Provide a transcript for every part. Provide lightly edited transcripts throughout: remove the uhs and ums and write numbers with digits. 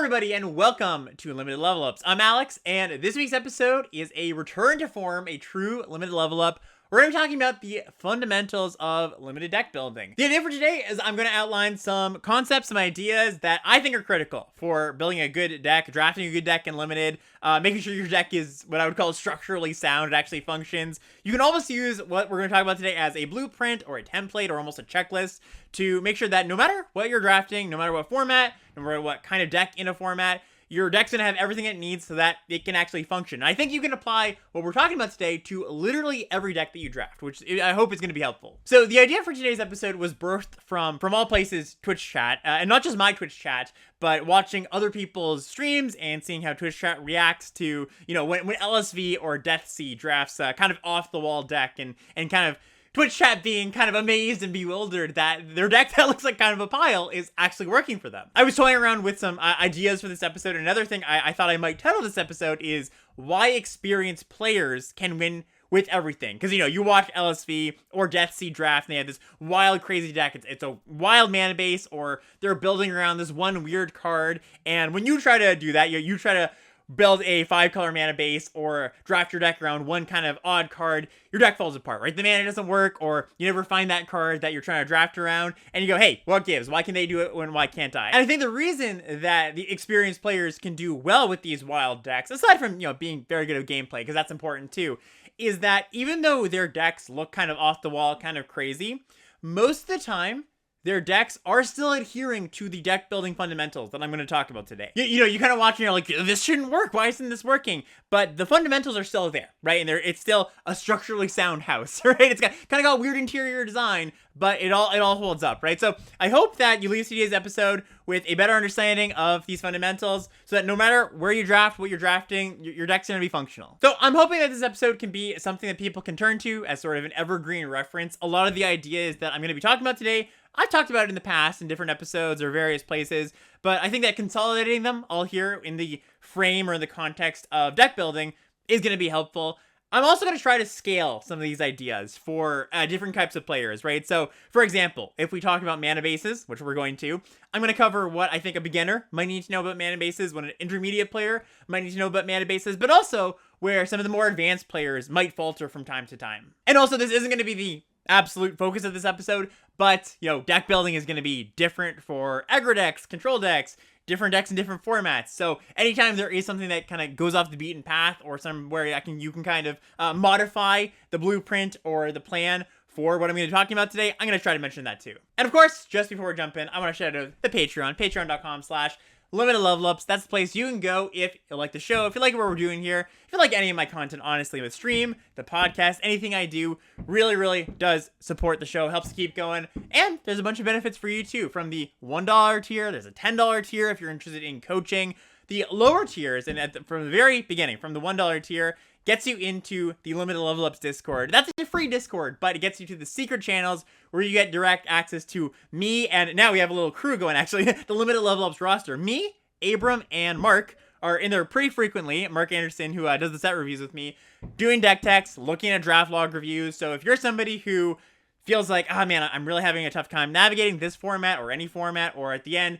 everybody, and welcome to Limited Level Ups. I'm Alex, and this week's episode is a return to form, a true limited level up. We're going to be talking about the fundamentals of limited deck building. The idea for today is I'm going to outline some concepts, some ideas that I think are critical for building a good deck, drafting a good deck in limited, making sure your deck is what I would call structurally sound, it actually functions. You can almost use what we're going to talk about today as a blueprint or a template or almost a checklist to make sure that no matter what you're drafting, no matter what format, no matter what kind of deck in a format, your deck's going to have everything it needs so that it can actually function. And I think you can apply what we're talking about today to literally every deck that you draft, which I hope is going to be helpful. So the idea for today's episode was birthed from all places, Twitch chat, and not just my Twitch chat, but watching other people's streams and seeing how Twitch chat reacts to, when LSV or Deathsea drafts kind of off-the-wall deck and kind of Twitch chat being kind of amazed and bewildered that their deck that looks like kind of a pile is actually working for them. I was toying around with some ideas for this episode. Another thing I thought I might title this episode is why experienced players can win with everything. Because, you watch LSV or Deathsea draft and they have this wild, crazy deck. It's a wild mana base, or they're building around this one weird card. And when you try to do that, you try to build a 5-color mana base or draft your deck around one kind of odd card, your deck falls apart, right? The mana doesn't work, or you never find that card that you're trying to draft around, and you go, hey, what gives? Why can they do it when why can't I? And I think the reason that the experienced players can do well with these wild decks, aside from, being very good at gameplay, because that's important too, is that even though their decks look kind of off the wall, kind of crazy, most of the time, their decks are still adhering to the deck building fundamentals that I'm going to talk about today. You kind of watch and you're like, this shouldn't work. Why isn't this working? But the fundamentals are still there, right? And it's still a structurally sound house, right? It's kind of got weird interior design, but it all holds up, right? So I hope that you leave today's episode with a better understanding of these fundamentals so that no matter where you draft, what you're drafting, your deck's going to be functional. So I'm hoping that this episode can be something that people can turn to as sort of an evergreen reference. A lot of the ideas that I'm going to be talking about today, I've talked about it in the past in different episodes or various places, but I think that consolidating them all here in the frame or in the context of deck building is going to be helpful. I'm also going to try to scale some of these ideas for different types of players, right? So, for example, if we talk about mana bases, which we're going to, I'm going to cover what I think a beginner might need to know about mana bases, what an intermediate player might need to know about mana bases, but also where some of the more advanced players might falter from time to time. And also, this isn't going to be the absolute focus of this episode, but, deck building is going to be different for aggro decks, control decks, different decks in different formats. So anytime there is something that kind of goes off the beaten path or somewhere you can kind of modify the blueprint or the plan for what I'm going to be talking about today, I'm going to try to mention that too. And of course, just before we jump in, I want to shout out the Patreon, patreon.com/limited level ups. That's the place you can go if you like the show, if you like what we're doing here, if you like any of my content, honestly, the stream, the podcast, anything I do really, really does support the show, helps to keep going. And there's a bunch of benefits for you too. From the $1 tier, there's a $10 tier if you're interested in coaching. The lower tiers, and from the very beginning, from the $1 tier, gets you into the Limited Level Ups Discord. That's a free Discord, but it gets you to the secret channels where you get direct access to me, and now we have a little crew going, actually, the Limited Level Ups roster. Me, Abram, and Mark are in there pretty frequently. Mark Anderson, who does the set reviews with me, doing deck techs, looking at draft log reviews. So if you're somebody who feels like, man, I'm really having a tough time navigating this format or any format, or at the end,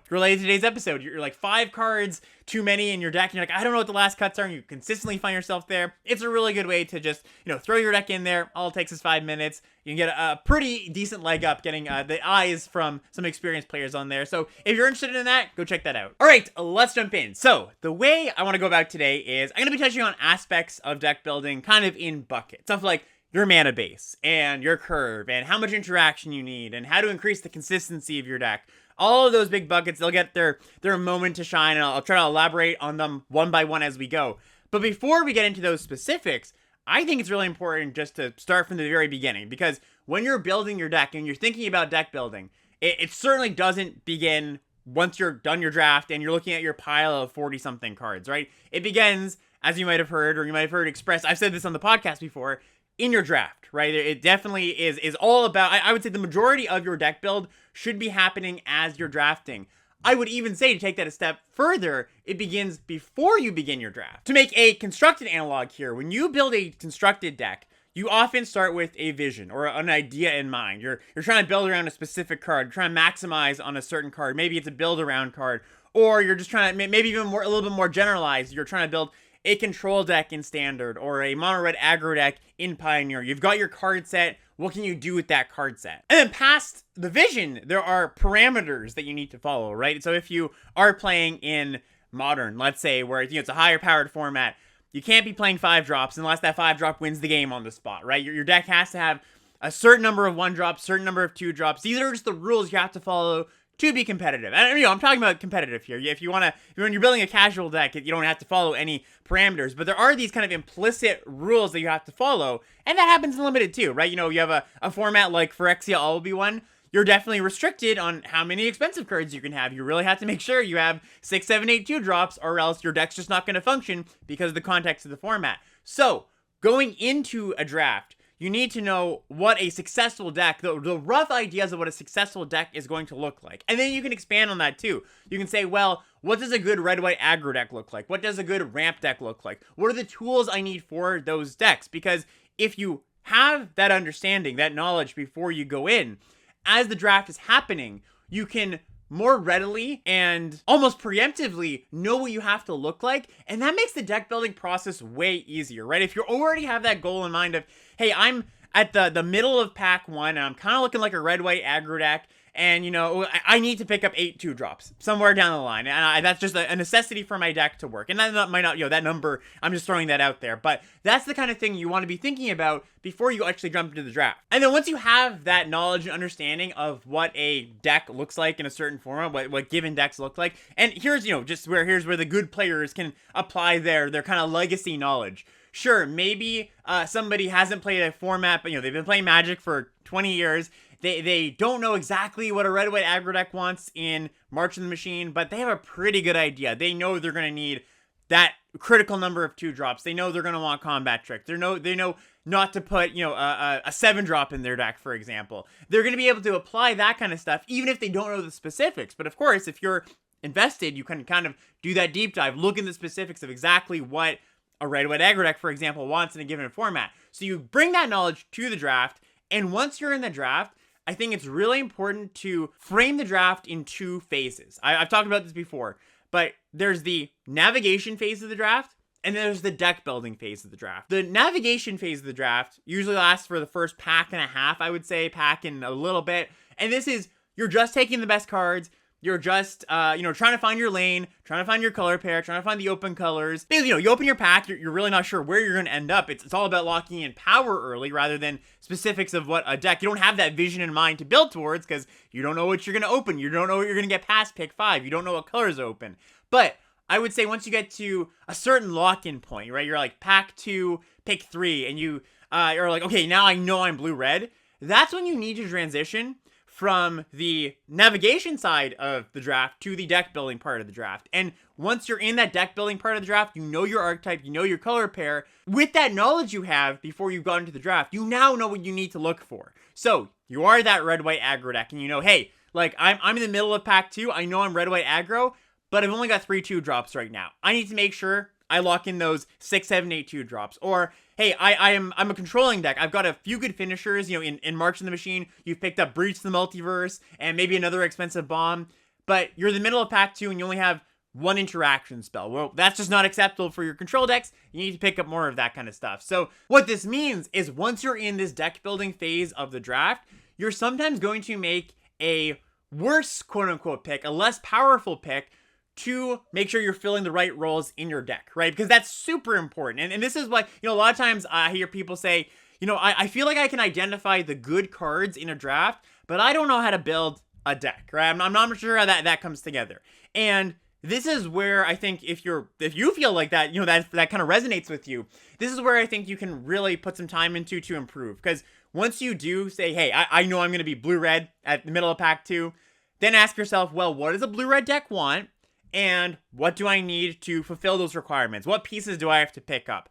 related to today's episode, you're like 5 cards too many in your deck, and you're like, I don't know what the last cuts are, and you consistently find yourself there. It's a really good way to just, throw your deck in there. All it takes is 5 minutes. You can get a pretty decent leg up getting the eyes from some experienced players on there. So if you're interested in that, go check that out. All right, let's jump in. So the way I want to go about today is I'm going to be touching on aspects of deck building kind of in buckets. Stuff like your mana base and your curve and how much interaction you need and how to increase the consistency of your deck. All of those big buckets, they'll get their moment to shine, and I'll try to elaborate on them one by one as we go. But before we get into those specifics, I think it's really important just to start from the very beginning, because when you're building your deck and you're thinking about deck building, it certainly doesn't begin once you're done your draft and you're looking at your pile of 40-something cards, right? It begins, as you might have heard, or you might have heard expressed, I've said this on the podcast before, in your draft, right? It definitely is all about, I would say the majority of your deck build should be happening as you're drafting. I would even say, to take that a step further, it begins before you begin your draft. To make a constructed analog here, when you build a constructed deck, you often start with a vision or an idea in mind. You're trying to build around a specific card, trying to maximize on a certain card. Maybe it's a build around card, Or you're just trying to, maybe even more, a little bit more generalized, you're trying to build a control deck in Standard or a mono red aggro deck in Pioneer. You've got your card set. What can you do with that card set? And then past the vision, there are parameters that you need to follow, right? So if you are playing in Modern, let's say, where it's a higher powered format, you can't be playing 5-drops unless that 5-drop wins the game on the spot, right? Your deck has to have a certain number of 1-drops, certain number of 2-drops. These are just the rules you have to follow to be competitive. And I'm talking about competitive here. If you want to, when you're building a casual deck, you don't have to follow any parameters, but there are these kind of implicit rules that you have to follow, and that happens in Limited too, right? You have a format like Phyrexia All Will Be One. You're definitely restricted on how many expensive cards you can have. You really have to make sure you have 6, 7, 8 2-drops, or else your deck's just not going to function because of the context of the format. So, going into a draft, you need to know what a successful deck, the rough ideas of what a successful deck is going to look like. And then you can expand on that too. You can say, well, what does a good red-white aggro deck look like? What does a good ramp deck look like? What are the tools I need for those decks? Because if you have that understanding, that knowledge before you go in, as the draft is happening, you can more readily and almost preemptively know what you have to look like, and that makes the deck building process way easier, right? If you already have that goal in mind of, hey, I'm at the middle of pack 1, and I'm kind of looking like a red-white aggro deck, and, I need to pick up 8 2-drops somewhere down the line, and that's just a necessity for my deck to work. And that might not, that number, I'm just throwing that out there, but that's the kind of thing you want to be thinking about before you actually jump into the draft. And then once you have that knowledge and understanding of what a deck looks like in a certain format, what given decks look like, and here's, here's where the good players can apply their kind of legacy knowledge. Sure, maybe somebody hasn't played a format, but they've been playing Magic for 20 years. They don't know exactly what a red-white aggro deck wants in March of the Machine, but they have a pretty good idea. They know they're going to need that critical number of 2-drops. They know they're going to want Combat Trick. They know not to put, a 7-drop in their deck, for example. They're going to be able to apply that kind of stuff, even if they don't know the specifics. But of course, if you're invested, you can kind of do that deep dive, look in the specifics of exactly what a red-white aggro deck, for example, wants in a given format. So you bring that knowledge to the draft, and once you're in the draft, I think it's really important to frame the draft in 2 phases. I've talked about this before, but there's the navigation phase of the draft, and there's the deck building phase of the draft. The navigation phase of the draft usually lasts for the first pack and a half, I would say, pack in a little bit. And this is, you're just taking the best cards. You're just, trying to find your lane, trying to find your color pair, trying to find the open colors. Because, you open your pack, you're really not sure where you're going to end up. It's all about locking in power early rather than specifics of what a deck. You don't have that vision in mind to build towards because you don't know what you're going to open. You don't know what you're going to get past pick 5. You don't know what colors open. But I would say once you get to a certain lock-in point, right? You're like pack 2, pick 3, and you're like, okay, now I know I'm blue-red. That's when you need to transition from the navigation side of the draft to the deck building part of the draft. And once you're in that deck building part of the draft, you know your archetype, you know your color pair. With that knowledge you have before you've gone into the draft, you now know what you need to look for. So you are that red-white aggro deck, and hey, like I'm in the middle of pack 2, I know I'm red-white aggro, but I've only got 3 2-drops right now. I need to make sure I lock in those 6, 7, 8 2-drops. Or, hey, I'm a controlling deck. I've got a few good finishers. In March in the Machine, you've picked up Breach the Multiverse and maybe another expensive bomb. But you're in the middle of pack 2 and you only have 1 interaction spell. Well, that's just not acceptable for your control decks. You need to pick up more of that kind of stuff. So what this means is once you're in this deck building phase of the draft, you're sometimes going to make a worse quote-unquote pick, a less powerful pick, to make sure you're filling the right roles in your deck, right? Because that's super important. And this is why, a lot of times I hear people say, I feel like I can identify the good cards in a draft, but I don't know how to build a deck, right? I'm not sure how that comes together. And this is where I think if you feel like that, that kind of resonates with you, this is where I think you can really put some time into to improve. Because once you do say, hey, I know I'm going to be blue-red at the middle of pack 2, then ask yourself, well, what does a blue-red deck want? And what do I need to fulfill those requirements? What pieces do I have to pick up?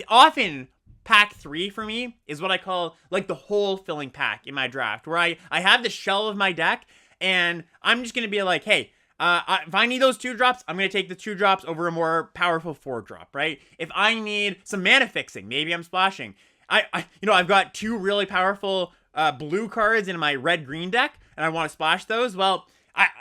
Often, pack 3 for me is what I call like the hole filling pack in my draft, where I have the shell of my deck, and I'm just going to be like, hey, if I need those 2-drops, I'm going to take the 2-drops over a more powerful 4-drop, right? If I need some mana fixing, maybe I'm splashing. I've got 2 really powerful blue cards in my red-green deck, and I want to splash those. Well,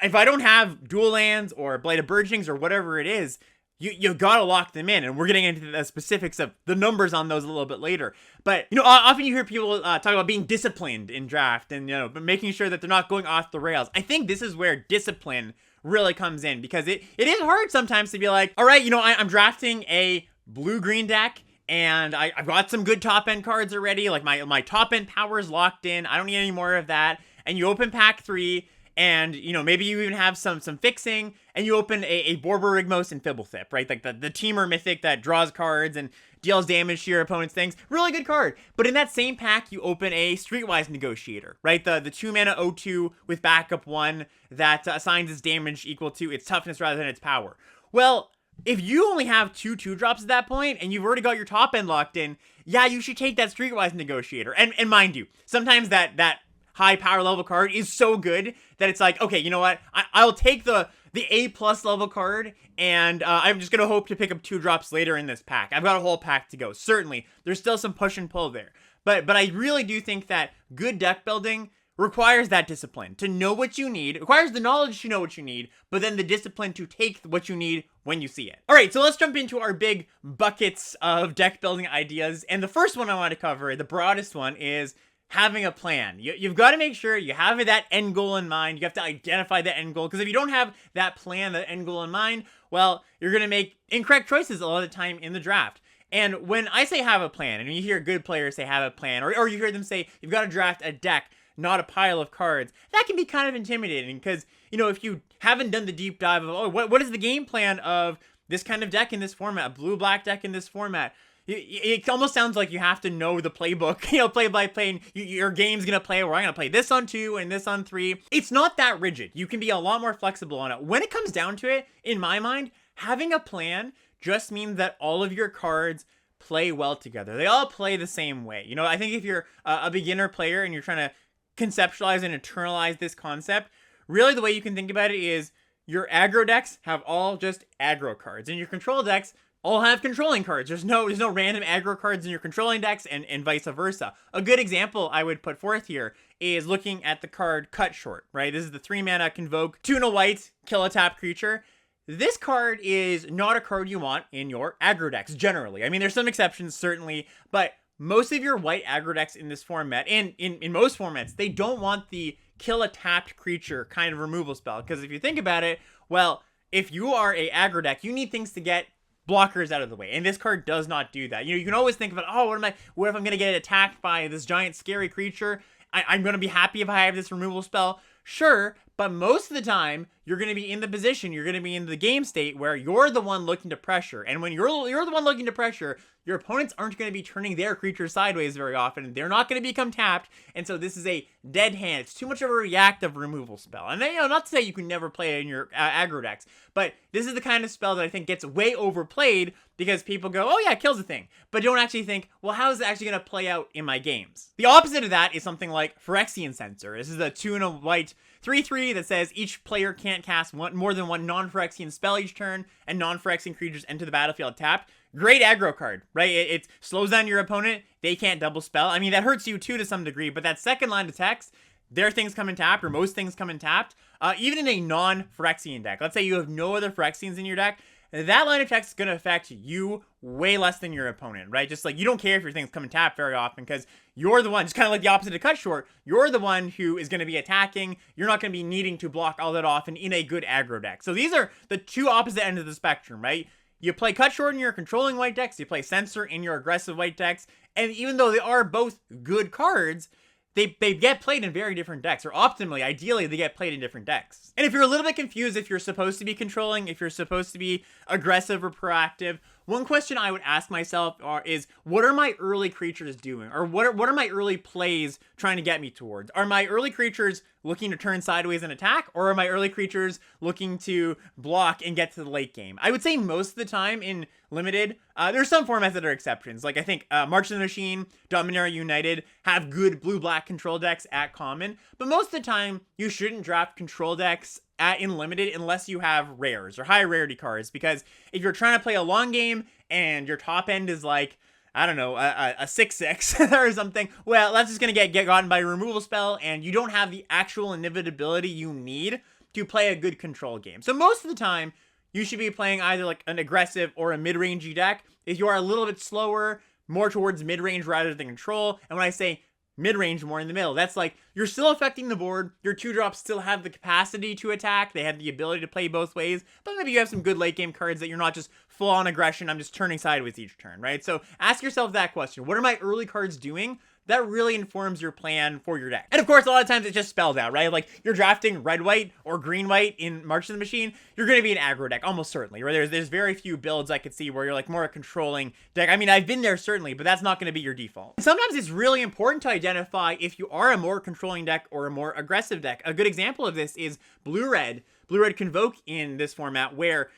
if I don't have dual lands or Blight of Burgeonings or whatever it is, you gotta lock them in, and we're getting into the specifics of the numbers on those a little bit later. But, you know, often you hear people talk about being disciplined in draft and, you know, but making sure that they're not going off the rails. I think this is where discipline really comes in, because it is hard sometimes to be like, all right, you know, I'm drafting a blue-green deck, and I've got some good top-end cards already. Like, my top-end power is locked in. I don't need any more of that. And you open pack 3, and, you know, maybe you even have some fixing, and you open a Borborygmos and Fibblethip, right? Like the Teamer mythic that draws cards and deals damage to your opponent's things. Really good card. But in that same pack, you open a Streetwise Negotiator, right? The 2-mana 0/2 with backup 1 that assigns its damage equal to its toughness rather than its power. Well, if you only have 2/2-drops at that point, and you've already got your top end locked in, yeah, you should take that Streetwise Negotiator. And mind you, sometimes that high power level card is so good that it's like, okay, you know what? I'll take the A+ level card, and I'm just gonna hope to pick up 2-drops later in this pack. I've got a whole pack to go. Certainly, there's still some push and pull there. But I really do think that good deck building requires that discipline to know what you need. It requires the knowledge to know what you need, but then the discipline to take what you need when you see it. All right, so let's jump into our big buckets of deck building ideas. And the first one I want to cover, the broadest one, is having a plan. You've got to make sure you have that end goal in mind. You have to identify the end goal, because if you don't have that plan, that end goal in mind, well, you're going to make incorrect choices a lot of the time in the draft. And when I say have a plan, and you hear good players say have a plan, or you hear them say you've got to draft a deck, not a pile of cards, that can be kind of intimidating, because, you know, if you haven't done the deep dive of, oh, what is the game plan of this kind of deck in this format, a blue-black deck in this format, it almost sounds like you have to know the playbook, you know, play by play, and your game's gonna play, or I'm gonna play this on 2 and this on 3. It's not that rigid. You can be a lot more flexible on it. When it comes down to it, in my mind, having a plan just means that all of your cards play well together. They all play the same way. You know, I think if you're a beginner player and you're trying to conceptualize and internalize this concept, really the way you can think about it is your aggro decks have all just aggro cards, and your control decks all have controlling cards. There's no random aggro cards in your controlling decks, and vice versa. A good example I would put forth here is looking at the card Cut Short, right? This is the 3-mana Convoke, 2 and a white, kill a tap creature. This card is not a card you want in your aggro decks, generally. I mean, there's some exceptions, certainly, but most of your white aggro decks in this format, and in most formats, they don't want the kill a tapped creature kind of removal spell. Because if you think about it, well, if you are a aggro deck, you need things to get blockers out of the way, and this card does not do that. You know, you can always think about, oh, what if I'm gonna get attacked by this giant scary creature? I'm gonna be happy if I have this removal spell. Sure, but most of the time, you're going to be in the position, you're going to be in the game state where you're the one looking to pressure. And when you're the one looking to pressure, your opponents aren't going to be turning their creatures sideways very often. They're not going to become tapped. And so this is a dead hand. It's too much of a reactive removal spell. And then, you know, not to say you can never play it in your aggro decks, but this is the kind of spell that I think gets way overplayed because people go, oh yeah, it kills a thing, but don't actually think, well, how is it actually going to play out in my games? The opposite of that is something like Phyrexian Censor. This is a 2 and a white 3/3 that says each player can't cast more than one non-Phyrexian spell each turn, and non-Phyrexian creatures enter the battlefield tapped. Great aggro card, right? It slows down your opponent. They can't double spell. I mean, that hurts you too to some degree, but that second line of text, their things come in tapped, or most things come in tapped. Even in a non-Phyrexian deck, let's say you have no other Phyrexians in your deck, that line of text is going to affect you way less than your opponent, right? Just like you don't care if your things come in tap very often because you're the one, just kind of like the opposite of Cut Short, you're the one who is going to be attacking. You're not going to be needing to block all that often in a good aggro deck. So these are the two opposite ends of the spectrum, right? You play Cut Short in your controlling white decks, you play Censor in your aggressive white decks, and even though they are both good cards, they get played in very different decks, or optimally, ideally, they get played in different decks. And if you're a little bit confused if you're supposed to be controlling, if you're supposed to be aggressive or proactive, one question I would ask myself is, what are my early creatures doing? Or what are my early plays trying to get me towards? Are my early creatures looking to turn sideways and attack? Or are my early creatures looking to block and get to the late game? I would say most of the time in Limited, there's some formats that are exceptions. Like I think March of the Machine, Dominaria United have good blue-black control decks at common. But most of the time, you shouldn't draft control decks in Limited unless you have rares or high rarity cards, because if you're trying to play a long game and your top end is like, I don't know, a 6/6 or something, well, that's just going to get gotten by a removal spell, and you don't have the actual inevitability you need to play a good control game. So most of the time, you should be playing either like an aggressive or a mid-rangey deck. If you are a little bit slower, more towards mid-range rather than control. And when I say mid-range, more in the middle, that's like you're still affecting the board. Your 2-drops still have the capacity to attack. They have the ability to play both ways. But maybe you have some good late game cards that you're not just full on aggression. I'm just turning sideways each turn, right? So ask yourself that question. What are my early cards doing? That really informs your plan for your deck. And of course, a lot of times it's just spelled out, right? Like you're drafting red-white or green-white in March of the Machine, you're going to be an aggro deck, almost certainly, right? There's very few builds I could see where you're like more a controlling deck. I mean, I've been there certainly, but that's not going to be your default. Sometimes it's really important to identify if you are a more controlling deck or a more aggressive deck. A good example of this is blue-red. Blue-red Convoke in this format where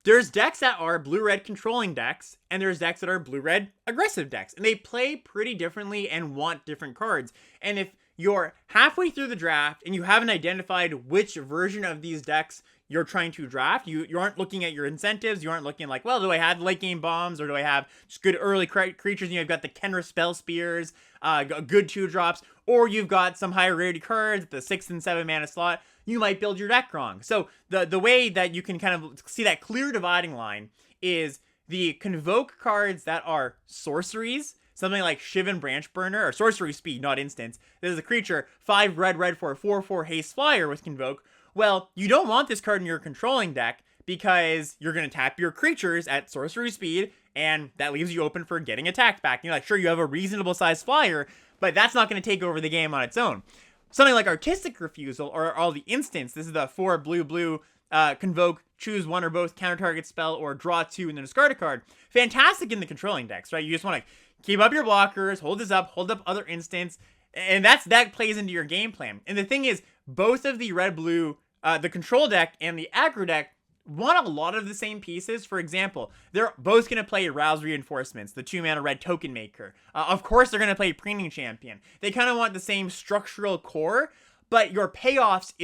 there's decks that are blue-red controlling decks, and there's decks that are blue-red aggressive decks. And they play pretty differently and want different cards. And if you're halfway through the draft and you haven't identified which version of these decks you're trying to draft, you aren't looking at your incentives, you aren't looking like, well, do I have late game bombs, or do I have just good early creatures? You know, you've got the Kenra Spell Spears, good 2-drops, or you've got some higher rarity cards at the 6 and 7 mana slot. You might build your deck wrong. So the way that you can kind of see that clear dividing line is the Convoke cards that are sorceries, something like Shivan Branchburner, or sorcery speed, not instance. This is a creature, 5 red for a 4/4 haste flyer with Convoke. Well, you don't want this card in your controlling deck because you're going to tap your creatures at sorcery speed, and that leaves you open for getting attacked back. You're like, sure, you have a reasonable sized flyer, but that's not going to take over the game on its own. Something like Artistic Refusal or all the instants. This is the 4 blue Convoke, choose one or both counter target spell or draw 2 and then discard a card. Fantastic in the controlling decks, right? You just want to keep up your blockers, hold up other instants, and that plays into your game plan. And the thing is, both of the red-blue, the control deck and the aggro deck want a lot of the same pieces. For example, they're both going to play Rouse Reinforcements, the 2-mana red token maker. Of course, they're going to play Preening Champion. They kind of want the same structural core, but your payoffs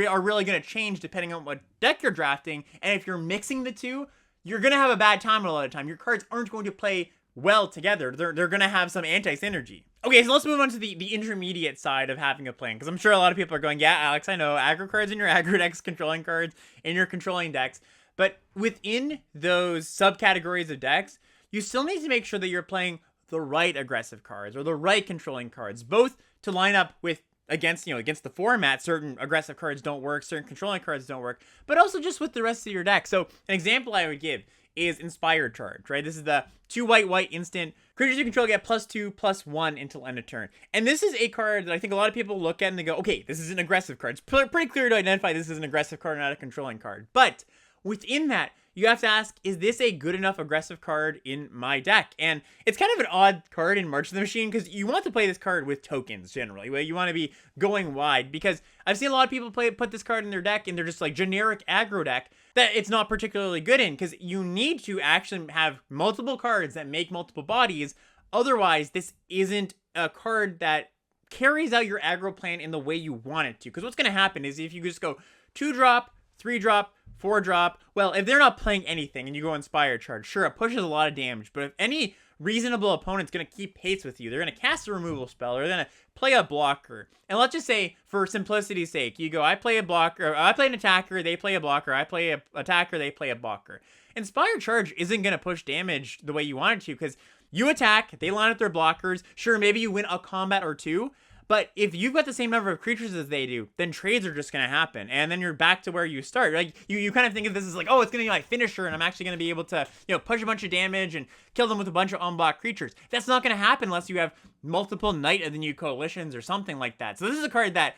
are really going to change depending on what deck you're drafting. And if you're mixing the two, you're going to have a bad time a lot of the time. Your cards aren't going to play well together. They're going to have some anti-synergy. Okay, so let's move on to the intermediate side of having a plan, because I'm sure a lot of people are going, yeah, Alex, I know, aggro cards in your aggro decks, controlling cards in your controlling decks, but within those subcategories of decks, you still need to make sure that you're playing the right aggressive cards or the right controlling cards, both to line up with against the format. Certain aggressive cards don't work, certain controlling cards don't work, but also just with the rest of your deck. So an example I would give is Inspired Charge, right? This is the 2 white instant. Creatures you control get +2/+1 until end of turn. And this is a card that I think a lot of people look at and they go, okay, this is an aggressive card. It's pretty clear to identify this is an aggressive card, not a controlling card. But within that, you have to ask, is this a good enough aggressive card in my deck? And it's kind of an odd card in March of the Machine because you want to play this card with tokens generally. Where you want to be going wide, because I've seen a lot of people put this card in their deck and they're just like generic aggro deck that it's not particularly good in, because you need to actually have multiple cards that make multiple bodies. Otherwise, this isn't a card that carries out your aggro plan in the way you want it to. Because what's going to happen is if you just go 2-drop, 3-drop, 4-drop, well, if they're not playing anything and you go Inspired Charge, sure, it pushes a lot of damage, but if any reasonable opponent's going to keep pace with you, they're going to cast a removal spell, or they're going to play a blocker. And let's just say, for simplicity's sake, you go, I play a blocker, I play an attacker, they play a blocker, I play a attacker, they play a blocker. Inspired Charge isn't going to push damage the way you want it to, because you attack, they line up their blockers, sure, maybe you win a combat or two, but if you've got the same number of creatures as they do, then trades are just going to happen. And then you're back to where you start. Like, you kind of think of this as like, oh, it's going to be my finisher, and I'm actually going to be able to, push a bunch of damage and kill them with a bunch of unblocked creatures. That's not going to happen unless you have multiple Knight of the New Coalitions or something like that. So this is a card that,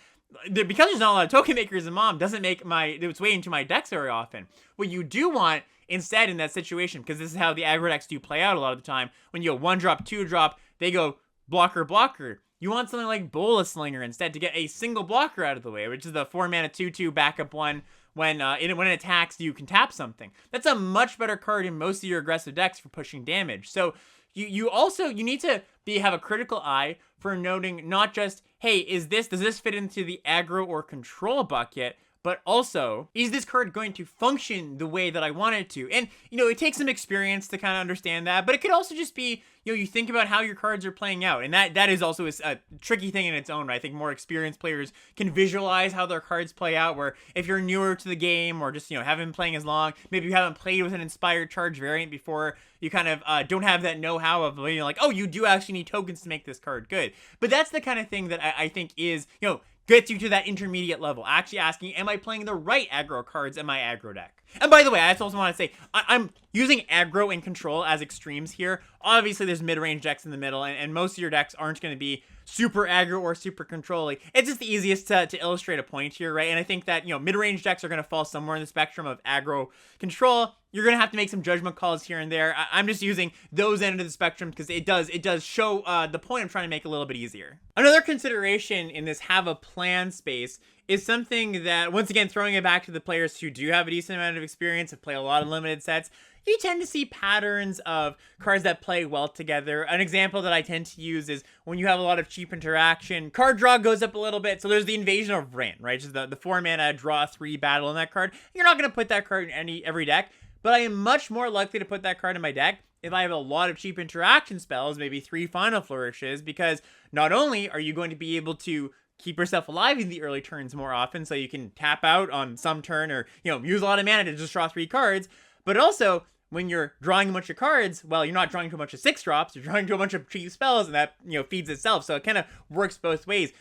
because there's not a lot of token makers in Mom, doesn't make its way into my decks very often. What you do want instead in that situation, because this is how the aggro decks do play out a lot of the time, when you go 1-drop, 2-drop, they go blocker. You want something like Bola Slinger instead to get a single blocker out of the way, which is the 4-mana 2/2 backup one. When it attacks, you can tap something. That's a much better card in most of your aggressive decks for pushing damage. So you need to have a critical eye for noting not just, hey, does this fit into the aggro or control bucket, but also, is this card going to function the way that I want it to? And, it takes some experience to kind of understand that, but it could also just be, you think about how your cards are playing out, and that is also a tricky thing in its own, right? I think more experienced players can visualize how their cards play out, where if you're newer to the game, or just, haven't been playing as long, maybe you haven't played with an Inspired Charge variant before, you kind of don't have that know-how of, like, oh, you do actually need tokens to make this card good. But that's the kind of thing that I think is, gets you to that intermediate level, actually asking, am I playing the right aggro cards in my aggro deck? And by the way, I also want to say, I'm using aggro and control as extremes here. Obviously, there's mid-range decks in the middle, and most of your decks aren't going to be super aggro or super control-y. It's just the easiest to illustrate a point here, right? And I think that, mid-range decks are going to fall somewhere in the spectrum of aggro control. You're going to have to make some judgment calls here and there. I'm just using those end of the spectrum because it does show the point I'm trying to make a little bit easier. Another consideration in this have a plan space is something that, once again, throwing it back to the players who do have a decent amount of experience and play a lot of limited sets, you tend to see patterns of cards that play well together. An example that I tend to use is when you have a lot of cheap interaction, card draw goes up a little bit. So there's the Invasion of Ran, right? Just the 4-mana draw 3 battle in that card. You're not going to put that card in every deck, but I am much more likely to put that card in my deck if I have a lot of cheap interaction spells, maybe 3 Final Flourishes, because not only are you going to be able to keep yourself alive in the early turns more often, so you can tap out on some turn or, use a lot of mana to just draw 3 cards, but also when you're drawing a bunch of cards, well, you're not drawing to a bunch of 6-drops, you're drawing to a bunch of cheap spells, and that, feeds itself. So it kind of works both ways.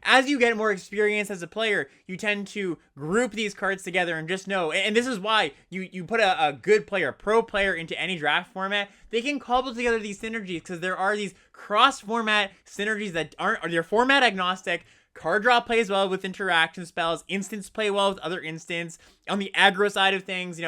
As you get more experience as a player, you tend to group these cards together and just know, and this is why you put a good player, pro player into any draft format, they can cobble together these synergies because there are these cross-format synergies that they're format agnostic. Card draw plays well with interaction spells. Instants play well with other instants. On the aggro side of things,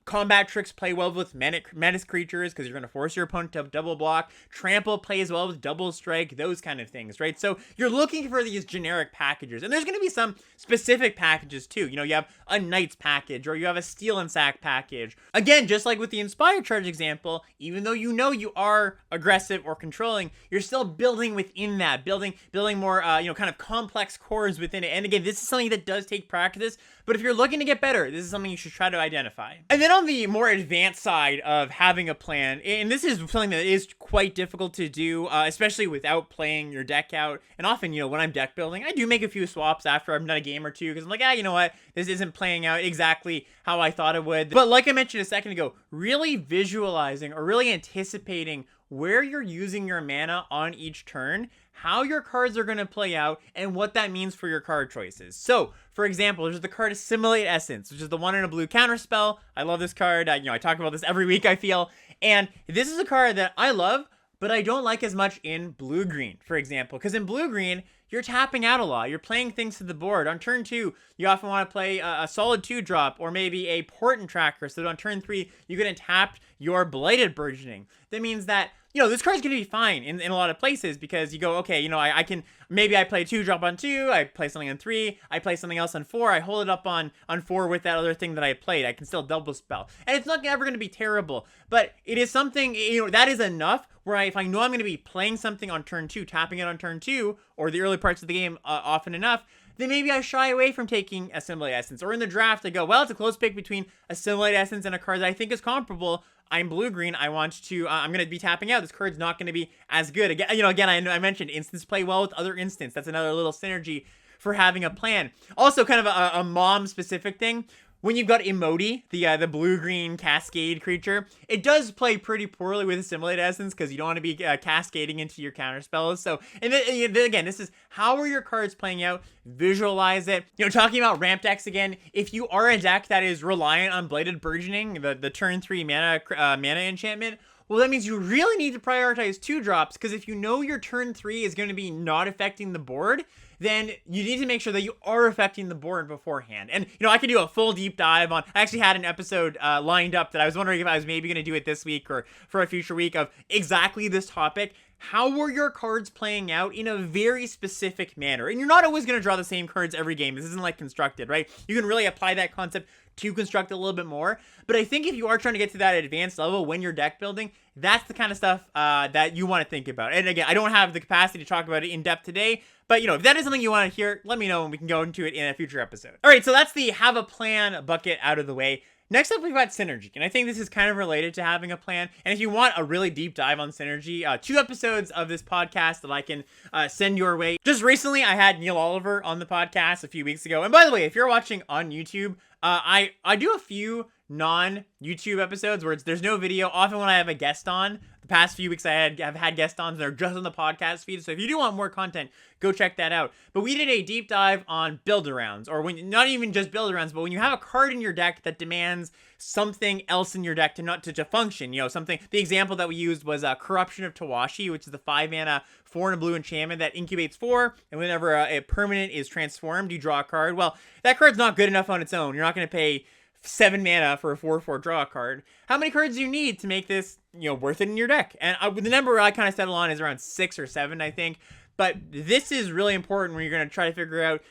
combat tricks play well with menace creatures because you're going to force your opponent to double block. Trample plays well with double strike, those kind of things, right? So you're looking for these generic packages. And there's going to be some specific packages too. You have a Knights package or you have a Steel and Sack package. Again, just like with the Inspired Charge example, even though you are aggressive or controlling, you're still building within that, building more, kind of complex cores within it. And again, this is something that does take practice, but if you're looking to get better, this is something you should try to identify. And then on the more advanced side of having a plan, and this is something that is quite difficult to do, especially without playing your deck out. And often, when I'm deck building, I do make a few swaps after I've done a game or two, because I'm like, you know what, this isn't playing out exactly how I thought it would. But like I mentioned a second ago, really visualizing or really anticipating where you're using your mana on each turn, how your cards are going to play out, and what that means for your card choices. So, for example, there's the card Assimilate Essence, which is the 1 in a blue counterspell. I love this card. I talk about this every week, I feel. And this is a card that I love, but I don't like as much in blue-green, for example. Because in blue-green, you're tapping out a lot. You're playing things to the board. On turn 2, you often want to play a solid 2-drop or maybe a Portent Tracker, so that on turn 3, you're going to tap your Blighted Burgeoning. That means that this card's going to be fine in a lot of places because you go, okay, I can, maybe I play 2-drop on 2, I play something on 3, I play something else on 4, I hold it up on 4 with that other thing that I played. I can still double spell. And it's not ever going to be terrible, but it is something, that is enough where if I know I'm going to be playing something on turn 2, tapping it on turn 2, or the early parts of the game often enough, then maybe I shy away from taking Assimilate Essence. Or in the draft, I go, well, it's a close pick between Assimilate Essence and a card that I think is comparable. I'm blue-green. I want to, I'm going to be tapping out. This card's not going to be as good. Again, I mentioned instants play well with other instants. That's another little synergy for having a plan. Also, kind of a mom-specific thing. When you've got Emoti, the blue-green Cascade creature, it does play pretty poorly with Assimilate Essence because you don't want to be cascading into your counterspells. So, and then again, this is how are your cards playing out? Visualize it. Talking about ramp decks again, if you are a deck that is reliant on Blighted Burgeoning, the turn 3 mana enchantment, well, that means you really need to prioritize 2-drops because if you know your turn 3 is going to be not affecting the board, then you need to make sure that you are affecting the board beforehand. And, I could do a full deep dive on, I actually had an episode lined up that I was wondering if I was maybe going to do it this week or for a future week of exactly this topic, how were your cards playing out in a very specific manner. And you're not always going to draw the same cards every game. This isn't like Constructed, right? You can really apply that concept to Construct a little bit more. But I think if you are trying to get to that advanced level when you're deck building, that's the kind of stuff that you want to think about. And again, I don't have the capacity to talk about it in depth today, but if that is something you want to hear, let me know and we can go into it in a future episode. All right, so that's the have a plan bucket out of the way. Next up, we've got synergy, and I think this is kind of related to having a plan. And if you want a really deep dive on synergy, 2 episodes of this podcast that I can send your way. Just recently, I had Neil Oliver on the podcast a few weeks ago. And by the way, if you're watching on YouTube, I do a few non-YouTube episodes where there's no video. Often when I have a guest on, the past few weeks I've had guest ons that are just on the podcast feed. So if you do want more content, go check that out. But we did a deep dive on build-arounds, or when not even just build-arounds, but when you have a card in your deck that demands something else in your deck to function. Something. The example that we used was Corruption of Tawashi, which is the 5-mana 4 and a blue enchantment that incubates 4, and whenever a permanent is transformed, you draw a card. Well, that card's not good enough on its own. You're not going to pay 7 mana for a 4/4 draw card. How many cards do you need to make this, worth it in your deck? And the number I kind of settle on is around 6 or 7, I think. But this is really important when you're going to try to figure out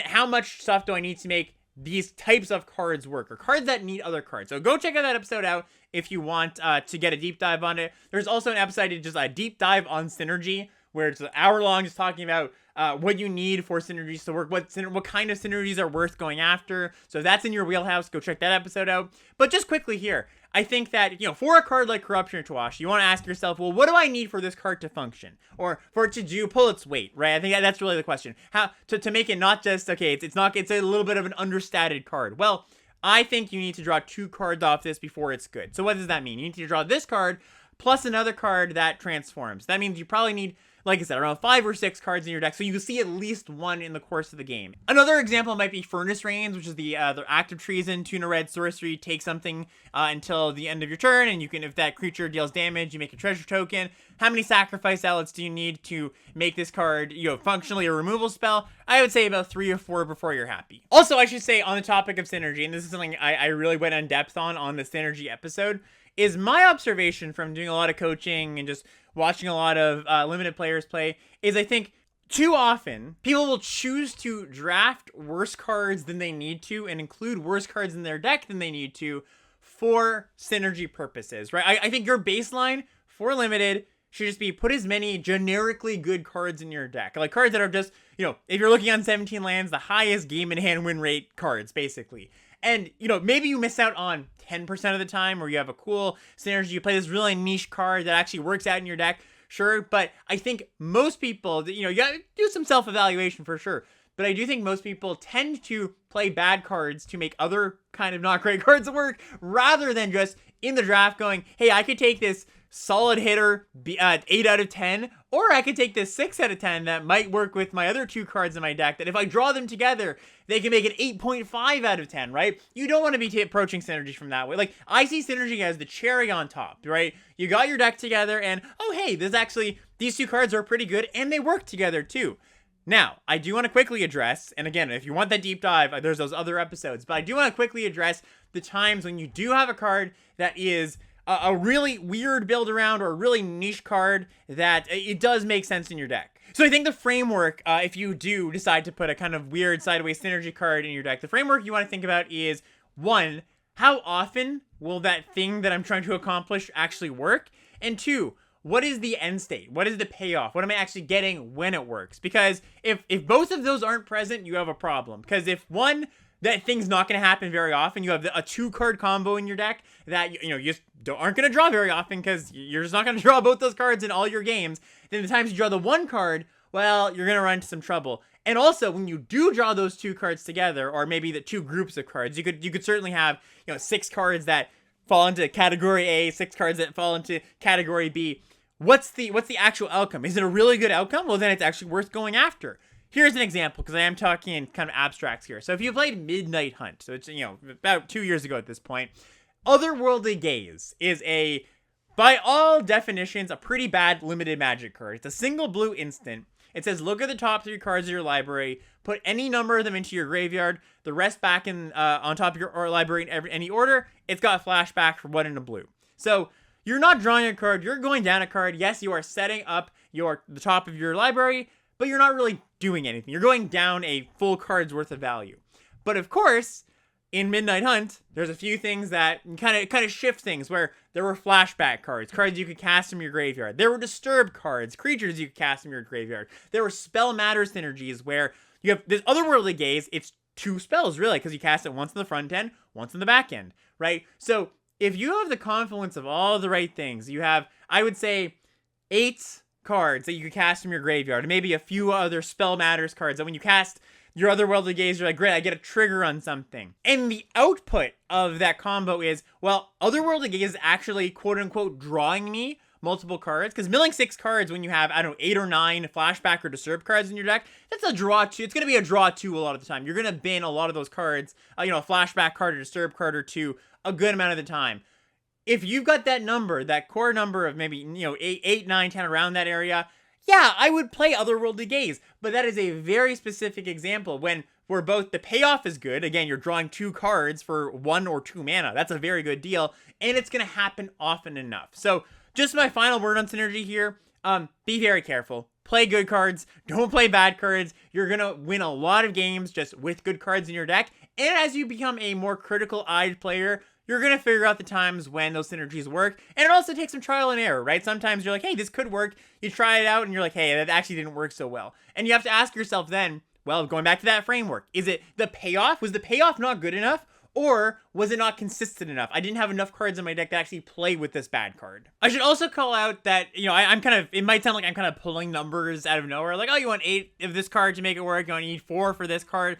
how much stuff do I need to make these types of cards work, or cards that need other cards. So go check that episode out if you want to get a deep dive on it. There's also an episode I did just a deep dive on synergy, where it's an hour long just talking about what you need for synergies to work, what kind of synergies are worth going after. So if that's in your wheelhouse, go check that episode out. But just quickly here, I think that, for a card like Corruption or Tawashi, you want to ask yourself, well, what do I need for this card to function? Or for it to pull its weight, right? I think that's really the question. How to make it not just, okay, it's a little bit of an understated card. Well, I think you need to draw 2 cards off this before it's good. So what does that mean? You need to draw this card plus another card that transforms. That means you probably need, like I said, around 5 or 6 cards in your deck, so you can see at least 1 in the course of the game. Another example might be Furnace Rains, which is the active treason, 2 and a red sorcery, take something until the end of your turn, and you can, if that creature deals damage, you make a treasure token. How many sacrifice outlets do you need to make this card, functionally a removal spell? I would say about 3 or 4 before you're happy. Also, I should say, on the topic of synergy, and this is something I really went in depth on the synergy episode, is my observation from doing a lot of coaching and just watching a lot of limited players play, is I think too often people will choose to draft worse cards than they need to and include worse cards in their deck than they need to for synergy purposes, right? I think your baseline for limited should just be put as many generically good cards in your deck. Like cards that are just, if you're looking on 17 lands, the highest game in hand win rate cards, basically. And, maybe you miss out on 10% of the time where you have a cool synergy. You play this really niche card that actually works out in your deck. Sure. But I think most people, you gotta do some self-evaluation for sure. But I do think most people tend to play bad cards to make other kind of not great cards work, rather than just in the draft going, hey, I could take this solid hitter 8 out of 10, or I could take this 6 out of 10 that might work with my other 2 cards in my deck, that if I draw them together, they can make it 8.5 out of 10, right? You don't want to be approaching synergy from that way. Like, I see synergy as the cherry on top, right? You got your deck together and, oh, hey, these 2 cards are pretty good and they work together too. Now, I do want to quickly address, and again, if you want that deep dive, there's those other episodes, but I do want to quickly address the times when you do have a card that is a really weird build around or a really niche card that it does make sense in your deck. So I think the framework, if you do decide to put a kind of weird sideways synergy card in your deck, the framework you want to think about is, 1, how often will that thing that I'm trying to accomplish actually work? And 2, what is the end state? What is the payoff? What am I actually getting when it works? Because if both of those aren't present, you have a problem. Because if one, that thing's not going to happen very often, you have a 2-card combo in your deck that you just aren't going to draw very often because you're just not going to draw both those cards in all your games. Then the times you draw the 1 card, well, you're going to run into some trouble. And also, when you do draw those 2 cards together, or maybe the 2 groups of cards, you could certainly have 6 cards that fall into category A, 6 cards that fall into category B. What's the actual outcome? Is it a really good outcome? Well, then it's actually worth going after. Here's an example, because I am talking in kind of abstracts here. So if you played Midnight Hunt, so it's about 2 years ago at this point, Otherworldly Gaze is by all definitions, a pretty bad limited magic card. It's a single blue instant. It says, look at the top 3 cards of your library, put any number of them into your graveyard, the rest back in on top of your library in any order. It's got flashback for 1 and a blue. So you're not drawing a card, you're going down a card. Yes, you are setting up the top of your library, but you're not really doing anything. You're going down a full card's worth of value. But of course, in Midnight Hunt, there's a few things that kind of shift things, where there were flashback cards you could cast from your graveyard. There were disturb cards, creatures you could cast from your graveyard. There were spell matter synergies, where you have this otherworldly gaze. It's 2 spells, really, because you cast it once in the front end, once in the back end, right? So if you have the confluence of all the right things, you have, I would say, 8 cards that you could cast from your graveyard, and maybe a few other spell matters cards that when you cast your otherworldly gaze, you're like, great, I get a trigger on something. And the output of that combo is, well, otherworldly gaze is actually, quote unquote, drawing me multiple cards, because milling 6 cards when you have, I don't know, 8 or 9 flashback or disturb cards in your deck, that's a draw 2. It's going to be a draw 2 a lot of the time. You're going to bin a lot of those cards, a flashback card or disturb card or 2, a good amount of the time. If you've got that number, that core number of maybe, 8, 9, 10, around that area, yeah, I would play Otherworldly Gaze. But that is a very specific example where both the payoff is good. Again, you're drawing 2 cards for 1 or 2 mana. That's a very good deal. And it's going to happen often enough. So just my final word on synergy here. Be very careful. Play good cards. Don't play bad cards. You're going to win a lot of games just with good cards in your deck. And as you become a more critical-eyed player, you're going to figure out the times when those synergies work. And it also takes some trial and error, right? Sometimes you're like, hey, this could work. You try it out and you're like, hey, that actually didn't work so well. And you have to ask yourself then, well, going back to that framework, is it the payoff? Was the payoff not good enough? Or was it not consistent enough? I didn't have enough cards in my deck to actually play with this bad card. I should also call out that, I'm kind of, it might sound like I'm kind of pulling numbers out of nowhere. Like, oh, you want 8 of this card to make it work. You need 4 for this card.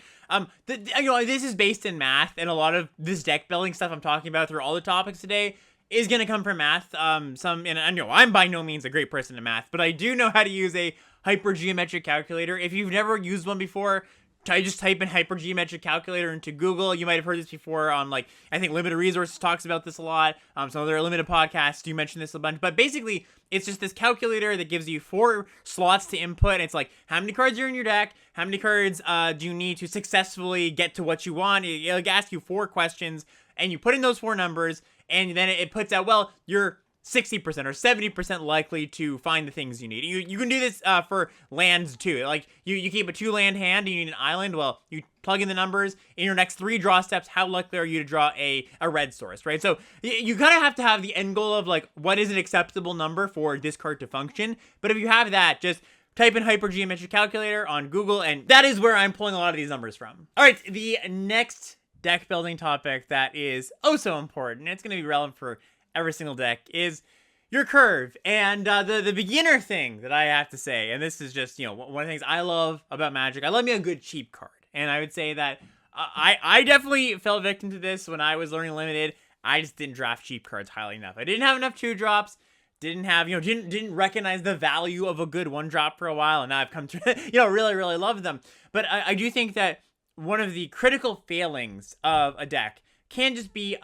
This is based in math, and a lot of this deck building stuff I'm talking about through all the topics today is going to come from math. And I know I'm by no means a great person in math, but I do know how to use a hypergeometric calculator. If you've never used one before, just type in hypergeometric calculator into Google. You might have heard this before on, I think Limited Resources talks about this a lot. Some other limited podcasts do mention this a bunch. But basically, it's just this calculator that gives you 4 slots to input. It's like, how many cards are in your deck? How many cards do you need to successfully get to what you want? It'll ask you 4 questions, and you put in those 4 numbers, and then it puts out, well, you're 60% or 70% likely to find the things you need. You can do this for lands too. Like you keep a 2-land hand and you need an island. Well, you plug in the numbers in your next 3 draw steps. How likely are you to draw a red source, right? So you kind of have to have the end goal of what is an acceptable number for this card to function. But if you have that, just type in hypergeometric calculator on Google, and that is where I'm pulling a lot of these numbers from. All right, the next deck building topic that is oh so important, it's going to be relevant for every single deck, is your curve. And the beginner thing that I have to say, and this is just, one of the things I love about Magic, I love me a good cheap card. And I would say that I definitely fell victim to this when I was learning Limited. I just didn't draft cheap cards highly enough. I didn't have enough 2-drops, didn't have, didn't recognize the value of a good 1-drop for a while, and now I've come to, really, really love them. But I do think that one of the critical failings of a deck can just be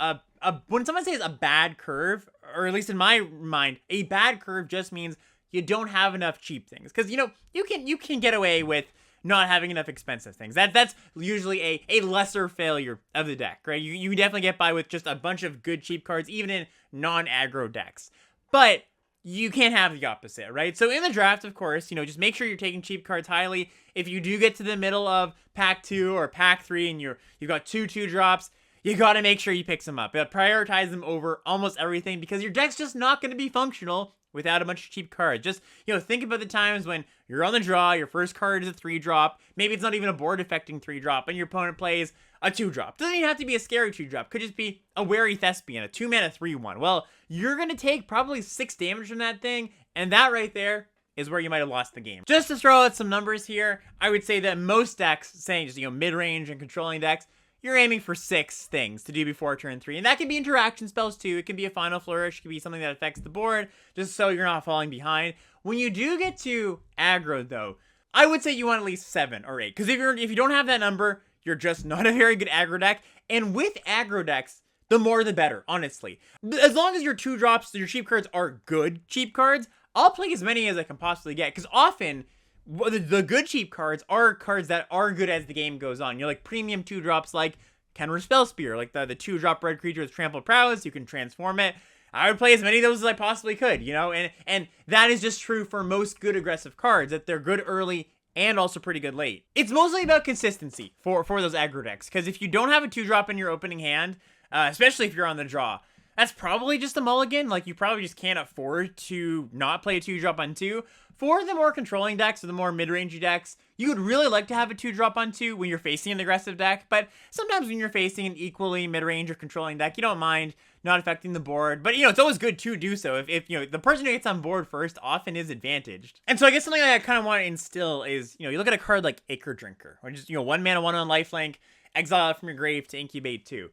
when someone says a bad curve, or at least in my mind, a bad curve just means you don't have enough cheap things. Because, you can get away with not having enough expensive things. That's usually a lesser failure of the deck, right? You definitely get by with just a bunch of good cheap cards, even in non-aggro decks. But you can't have the opposite, right? So in the draft, of course, just make sure you're taking cheap cards highly. If you do get to the middle of pack 2 or pack 3 and you've got 2-drops, you got to make sure you pick some up. Prioritize them over almost everything, because your deck's just not going to be functional without a bunch of cheap cards. Just, think about the times when you're on the draw, your first card is a 3-drop. Maybe it's not even a board affecting 3-drop, and your opponent plays a 2-drop. Doesn't even have to be a scary 2-drop. Could just be a Wary Thespian, a 2-mana 3/1. Well, you're going to take probably 6 damage from that thing, and that right there is where you might have lost the game. Just to throw out some numbers here, I would say that most decks, saying just, mid-range and controlling decks, you're aiming for 6 things to do before turn 3. And that can be interaction spells too. It can be a final flourish. It can be something that affects the board, just so you're not falling behind. When you do get to aggro, though, I would say you want at least 7 or 8. Because if you don't have that number, you're just not a very good aggro deck. And with aggro decks, the more the better, honestly. As long as your 2-drops, your cheap cards are good cheap cards, I'll play as many as I can possibly get. Because often, the good cheap cards are cards that are good as the game goes on. You're like premium 2-drops like Kenra Spellspear, like the 2-drop red creature with trampled prowess. You can transform it. I would play as many of those as I possibly could, you know, and that is just true for most good aggressive cards, that they're good early and also pretty good late. It's mostly about consistency for those aggro decks, because if you don't have a 2-drop in your opening hand, especially if you're on the draw, that's probably just a mulligan. Like, you probably just can't afford to not play a 2-drop on 2. For the more controlling decks or the more mid-rangey decks, you would really like to have a 2-drop on 2 when you're facing an aggressive deck, but sometimes when you're facing an equally mid-range or controlling deck, you don't mind not affecting the board. But, you know, it's always good to do so if you know, the person who gets on board first often is advantaged. And so I guess something I kind of want to instill is, you know, you look at a card like Acre Drinker, which is, you know, 1 mana, 1 on lifelink, exile it from your grave to incubate 2.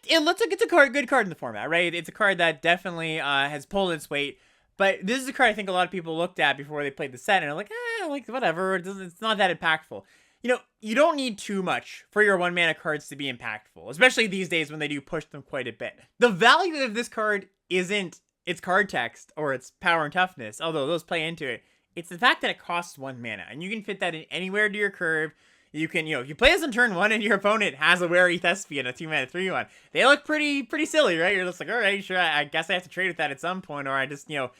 It looks like it's a good card in the format, right? It's a card that definitely has pulled its weight. But this is a card I think a lot of people looked at before they played the set and are like, like, whatever, it's not that impactful. You know, you don't need too much for your 1 mana cards to be impactful, especially these days when they do push them quite a bit. The value of this card isn't its card text or its power and toughness, although those play into it. It's the fact that it costs 1 mana, and you can fit that in anywhere to your curve. You can, you know, if you play this on turn 1 and your opponent has a Wary Thespian, a 2-mana 3-1, they look pretty silly, right? You're just like, all right, sure, I guess I have to trade with that at some point, or I just, you know,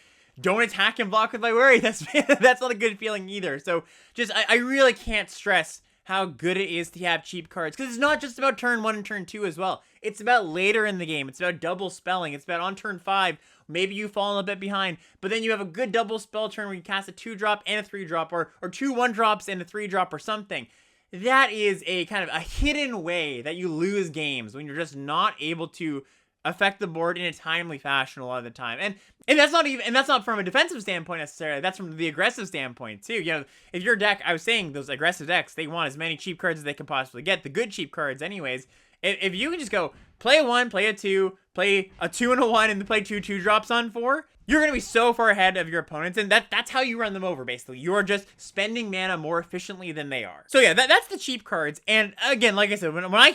don't attack and block with my Wary Thespian. That's not a good feeling either. So just, I really can't stress how good it is to have cheap cards, because it's not just about turn 1 and turn 2 as well. It's about later in the game. It's about double spelling. It's about on turn 5, maybe you fall a bit behind, but then you have a good double spell turn where you cast a 2-drop and a 3-drop, or 2 1-drops and a 3-drop or something. That is a kind of a hidden way that you lose games when you're just not able to affect the board in a timely fashion a lot of the time. And that's not from a defensive standpoint necessarily. That's from the aggressive standpoint too. You know, if your deck, I was saying those aggressive decks, they want as many cheap cards as they can possibly get, the good cheap cards anyways. If you can just go play a 1, play a 2, play a 2 and a 1, and then play 2 2-drops on 4, you're going to be so far ahead of your opponents, and that's how you run them over, basically. You are just spending mana more efficiently than they are. So yeah, that's the cheap cards, and again, like I said, when I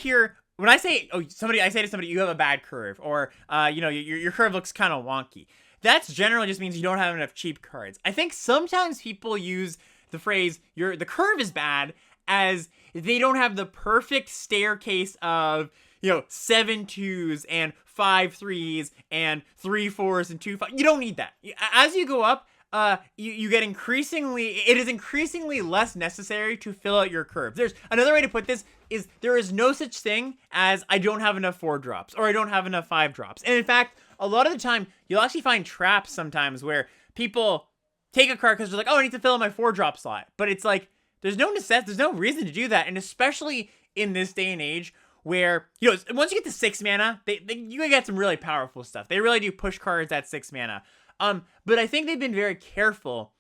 say to somebody, you have a bad curve, or, you know, your curve looks kind of wonky, that generally just means you don't have enough cheap cards. I think sometimes people use the phrase, the curve is bad, as they don't have the perfect staircase of, you know, 7 2s and 5 3s and 3 4s and 2 5. You don't need that. As you go up, you get it is increasingly less necessary to fill out your curve. There's another way to put this is there is no such thing as I don't have enough 4-drops or I don't have enough 5-drops. And in fact, a lot of the time, you'll actually find traps sometimes where people take a card because they're like, oh, I need to fill in my 4-drop slot. But it's like, there's no reason to do that. And especially in this day and age where, you know, once you get to 6 mana, you can get some really powerful stuff. They really do push cards at 6 mana. But I think they've been very careful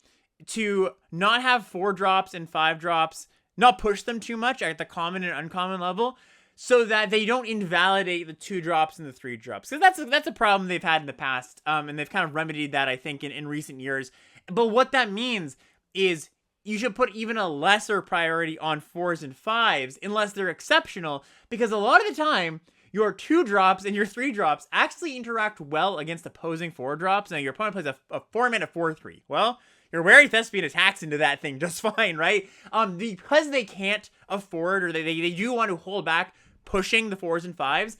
to not have 4-drops and 5-drops, not push them too much at the common and uncommon level, so that they don't invalidate the 2-drops and the 3-drops. Because that's a problem they've had in the past, and they've kind of remedied that, I think, in recent years. But what that means is you should put even a lesser priority on 4s and 5s, unless they're exceptional, because a lot of the time, your 2-drops and your 3-drops actually interact well against opposing 4-drops. Now, your opponent plays a 4-mana 4/3. Well, your Wary Thespian attacks into that thing just fine, right? Because they can't afford, or they do want to hold back pushing the 4s and 5s,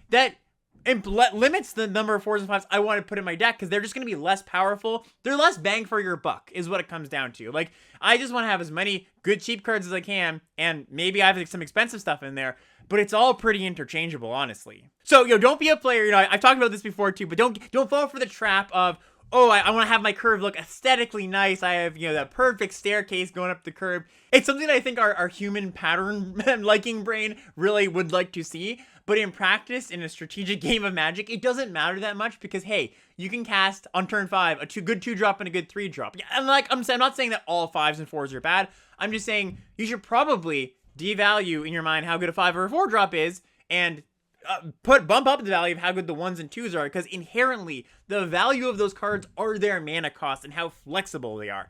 that limits the number of 4s and 5s I want to put in my deck, because they're just going to be less powerful. They're less bang for your buck, is what it comes down to. Like, I just want to have as many good cheap cards as I can, and maybe I have some expensive stuff in there, but it's all pretty interchangeable, honestly. So, you know, don't be a player, you know, I've talked about this before too, but don't fall for the trap of, oh, I want to have my curve look aesthetically nice. I have, you know, that perfect staircase going up the curve. It's something that I think our human pattern liking brain really would like to see. But in practice, in a strategic game of Magic, it doesn't matter that much because, hey, you can cast on turn 5 a good 2-drop and a good 3-drop. Yeah, and like I'm not saying that all 5s and 4s are bad. I'm just saying you should probably devalue in your mind how good a 5 or a 4-drop is, and bump up the value of how good the 1s and 2s are, because inherently the value of those cards are their mana cost and how flexible they are.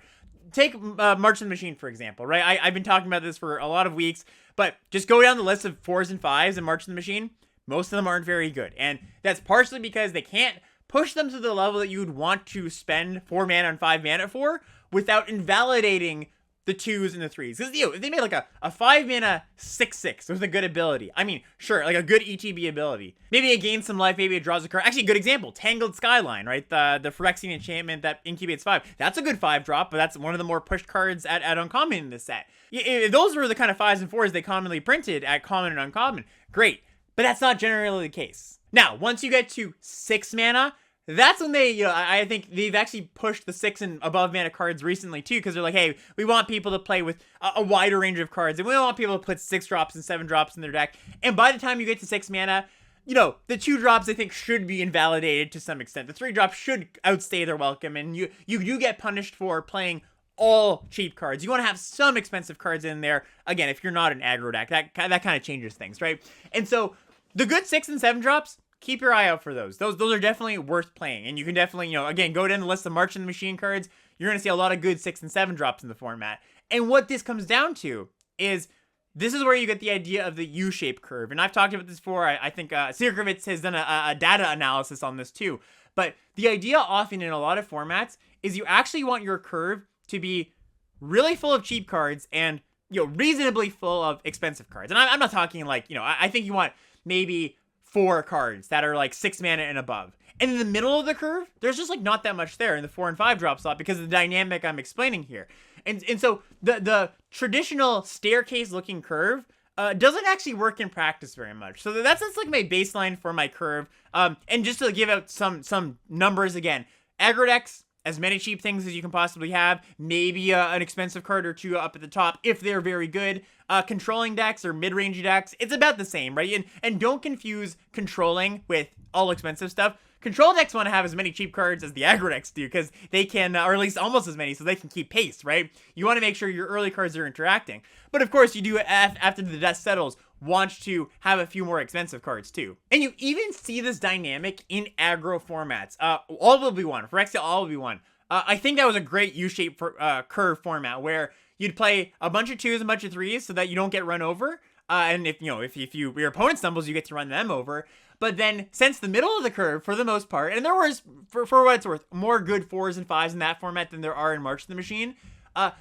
Take March of the Machine, for example, right? I've been talking about this for a lot of weeks, but just go down the list of 4s and 5s in March of the Machine. Most of them aren't very good, and that's partially because they can't push them to the level that you would want to spend 4 mana and 5 mana for without invalidating the 2s and the 3s. Because, if they made like a 5 mana 6/6 with a good ability, I mean, sure, like a good ETB ability. Maybe it gains some life, maybe it draws a card. Actually, a good example, Tangled Skyline, right? The Phyrexian enchantment that incubates 5. That's a good 5-drop, but that's one of the more pushed cards at uncommon in this set. If those were the kind of 5s and 4s they commonly printed at common and uncommon, great. But that's not generally the case. Now, once you get to 6 mana, that's when they, I think they've actually pushed the 6 and above mana cards recently too, because they're like, hey, we want people to play with a wider range of cards, and we don't want people to put 6-drops and 7-drops in their deck. And by the time you get to 6 mana, the 2-drops I think should be invalidated to some extent. The 3-drops should outstay their welcome, and you get punished for playing all cheap cards. You want to have some expensive cards in there. Again, if you're not an aggro deck, that kind of changes things, right? And so the good 6 and 7-drops, keep your eye out for those. Those are definitely worth playing. And you can definitely, again, go down the list of March in the Machine cards. You're going to see a lot of good 6 and 7-drops in the format. And what this comes down to is this is where you get the idea of the U-shaped curve. And I've talked about this before. I think Sirkovitz has done a data analysis on this too. But the idea often in a lot of formats is you actually want your curve to be really full of cheap cards and, reasonably full of expensive cards. And I'm not talking like, I think you want maybe 4 cards that are like 6 mana and above. And in the middle of the curve, there's just like not that much there in the 4 and 5-drop slot because of the dynamic I'm explaining here. And so the traditional staircase looking curve doesn't actually work in practice very much. So that's like my baseline for my curve. And just to give out some numbers again, aggro decks, as many cheap things as you can possibly have, maybe an expensive card or 2 up at the top if they're very good. Controlling decks or mid-range decks, it's about the same, right? And don't confuse controlling with all expensive stuff. Control decks want to have as many cheap cards as the aggro decks do because they can, or at least almost as many, so they can keep pace, right? You want to make sure your early cards are interacting. But of course, you do, after the dust settles, want to have a few more expensive cards too. And you even see this dynamic in aggro formats. All will be one. Phyrexia all will be one. I think that was a great U-shaped curve format where you'd play a bunch of 2s and a bunch of 3s so that you don't get run over. And if your opponent stumbles, you get to run them over. But then, since the middle of the curve, for the most part, and there was, for what it's worth, more good 4s and 5s in that format than there are in March of the Machine,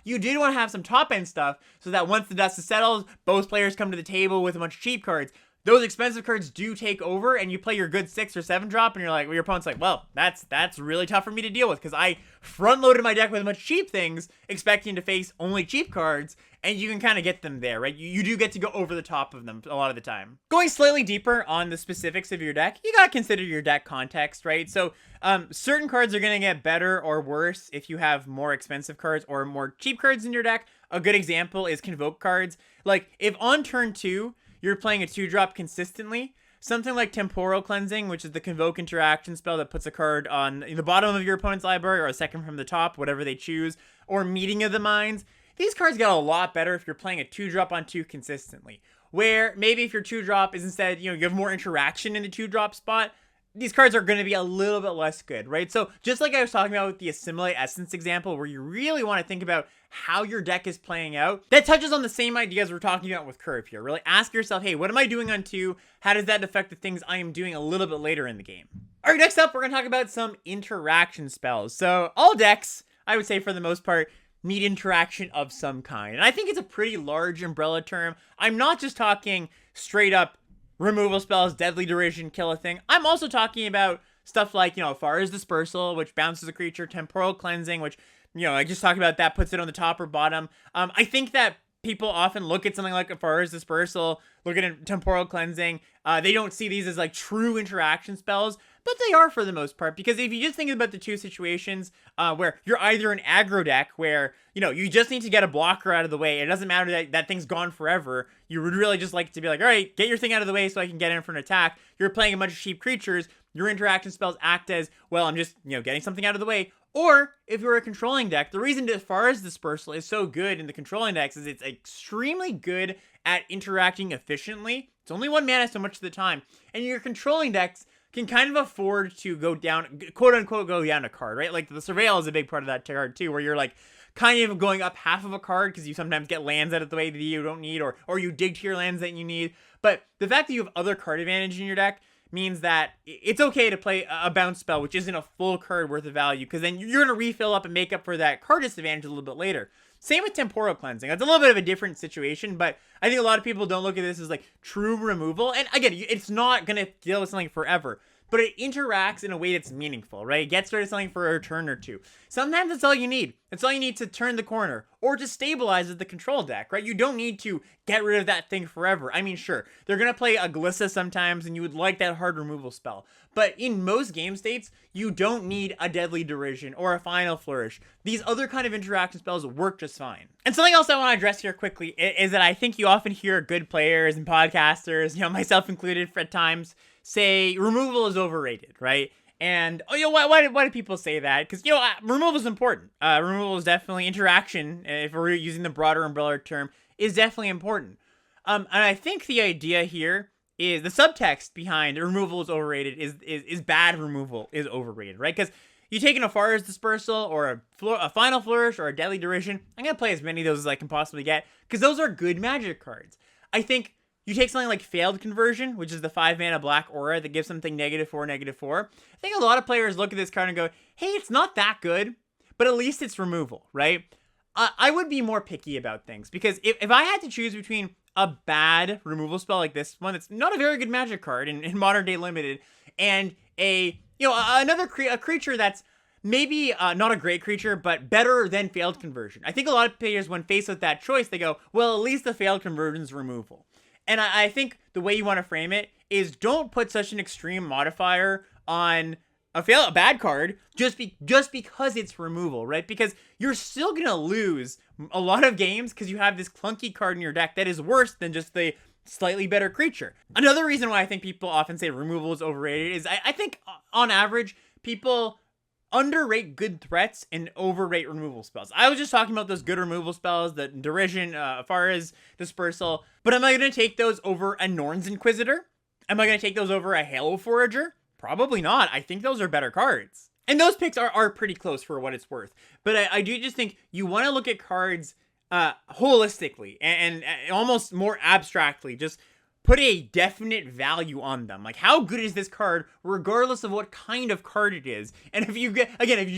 you did want to have some top-end stuff so that once the dust is settled, both players come to the table with a bunch of cheap cards. Those expensive cards do take over, and you play your good 6 or 7-drop, and your opponent's like, well, that's really tough for me to deal with, because I front-loaded my deck with a bunch of cheap things, expecting to face only cheap cards, and you can kind of get them there, right? You do get to go over the top of them a lot of the time. Going slightly deeper on the specifics of your deck, you gotta consider your deck context, right? So, certain cards are gonna get better or worse if you have more expensive cards or more cheap cards in your deck. A good example is Convoke cards. Like, if on turn 2, you're playing a 2-drop consistently, something like Temporal Cleansing, which is the Convoke interaction spell that puts a card on the bottom of your opponent's library or a second from the top, whatever they choose, or Meeting of the Minds. These cards get a lot better if you're playing a 2-drop on 2 consistently. Where maybe if your 2-drop is instead, you have more interaction in the 2-drop spot, these cards are going to be a little bit less good, right? So just like I was talking about with the Assimilate Essence example, where you really want to think about how your deck is playing out, that touches on the same ideas we're talking about with Curve here. Really ask yourself, hey, what am I doing on 2? How does that affect the things I am doing a little bit later in the game? All right, next up, we're going to talk about some interaction spells. So all decks, I would say for the most part, need interaction of some kind. And I think it's a pretty large umbrella term. I'm not just talking straight up removal spells, Deadly Derision, kill a thing. I'm also talking about stuff like, Far's Dispersal, which bounces a creature, Temporal Cleansing, which, I just talked about that, puts it on the top or bottom. I think that people often look at something like a Far's Dispersal, look at a Temporal Cleansing. They don't see these as like true interaction spells, but they are for the most part, because if you just think about the two situations where you're either an aggro deck where, you just need to get a blocker out of the way. It doesn't matter that that thing's gone forever. You would really just like to be like, all right, get your thing out of the way so I can get in for an attack. You're playing a bunch of cheap creatures. Your interaction spells act as, well, I'm just, getting something out of the way. Or if you're a controlling deck, the reason as far as Dispersal is so good in the controlling decks is it's extremely good at interacting efficiently. It's only 1 mana so much of the time. And your controlling decks can kind of afford to go down, quote unquote, go down a card, right? Like the Surveil is a big part of that card too, where you're like kind of going up half of a card because you sometimes get lands out of the way that you don't need, or you dig to your lands that you need. But the fact that you have other card advantage in your deck means that it's okay to play a bounce spell, which isn't a full card worth of value, because then you're going to refill up and make up for that card disadvantage a little bit later. Same with Temporal Cleansing. That's a little bit of a different situation, but I think a lot of people don't look at this as like true removal. And again, it's not going to deal with something forever, but it interacts in a way that's meaningful, right? It gets rid of something for a turn or two. Sometimes that's all you need. That's all you need to turn the corner or to stabilize the control deck, right? You don't need to get rid of that thing forever. I mean, sure, they're going to play a Glissa sometimes and you would like that hard removal spell. But in most game states, you don't need a Deadly Derision or a Final Flourish. These other kind of interaction spells work just fine. And something else I want to address here quickly is that I think you often hear good players and podcasters, myself included at times, say removal is overrated, right? And why do people say that? Because removal is important. Removal is definitely interaction. If we're using the broader umbrella term, is definitely important. And I think the idea here is the subtext behind removal is overrated is bad removal is overrated, right? Because you take an Afara's Dispersal or a Final Flourish or a Deadly Derision. I'm gonna play as many of those as I can possibly get because those are good Magic cards. I think you take something like Failed Conversion, which is the 5-mana black aura that gives something -4/-4. I think a lot of players look at this card and go, hey, it's not that good, but at least it's removal, right? I would be more picky about things because if I had to choose between a bad removal spell like this one that's not a very good Magic card in modern day limited and another creature that's maybe not a great creature, but better than Failed Conversion. I think a lot of players, when faced with that choice, they go, well, at least the Failed Conversion's removal. And I think the way you want to frame it is don't put such an extreme modifier on a bad card just because it's removal, right? Because you're still going to lose a lot of games because you have this clunky card in your deck that is worse than just the slightly better creature. Another reason why I think people often say removal is overrated is I think on average, people underrate good threats and overrate removal spells. I was just talking about those good removal spells, the Derision, Afara's Dispersal, but am I going to take those over a Norn's Inquisitor? Am I going to take those over a Halo Forager? Probably not. I think those are better cards. And those picks are pretty close for what it's worth. But I do just think you want to look at cards holistically and almost more abstractly. Just put a definite value on them. Like, how good is this card, regardless of what kind of card it is? And if you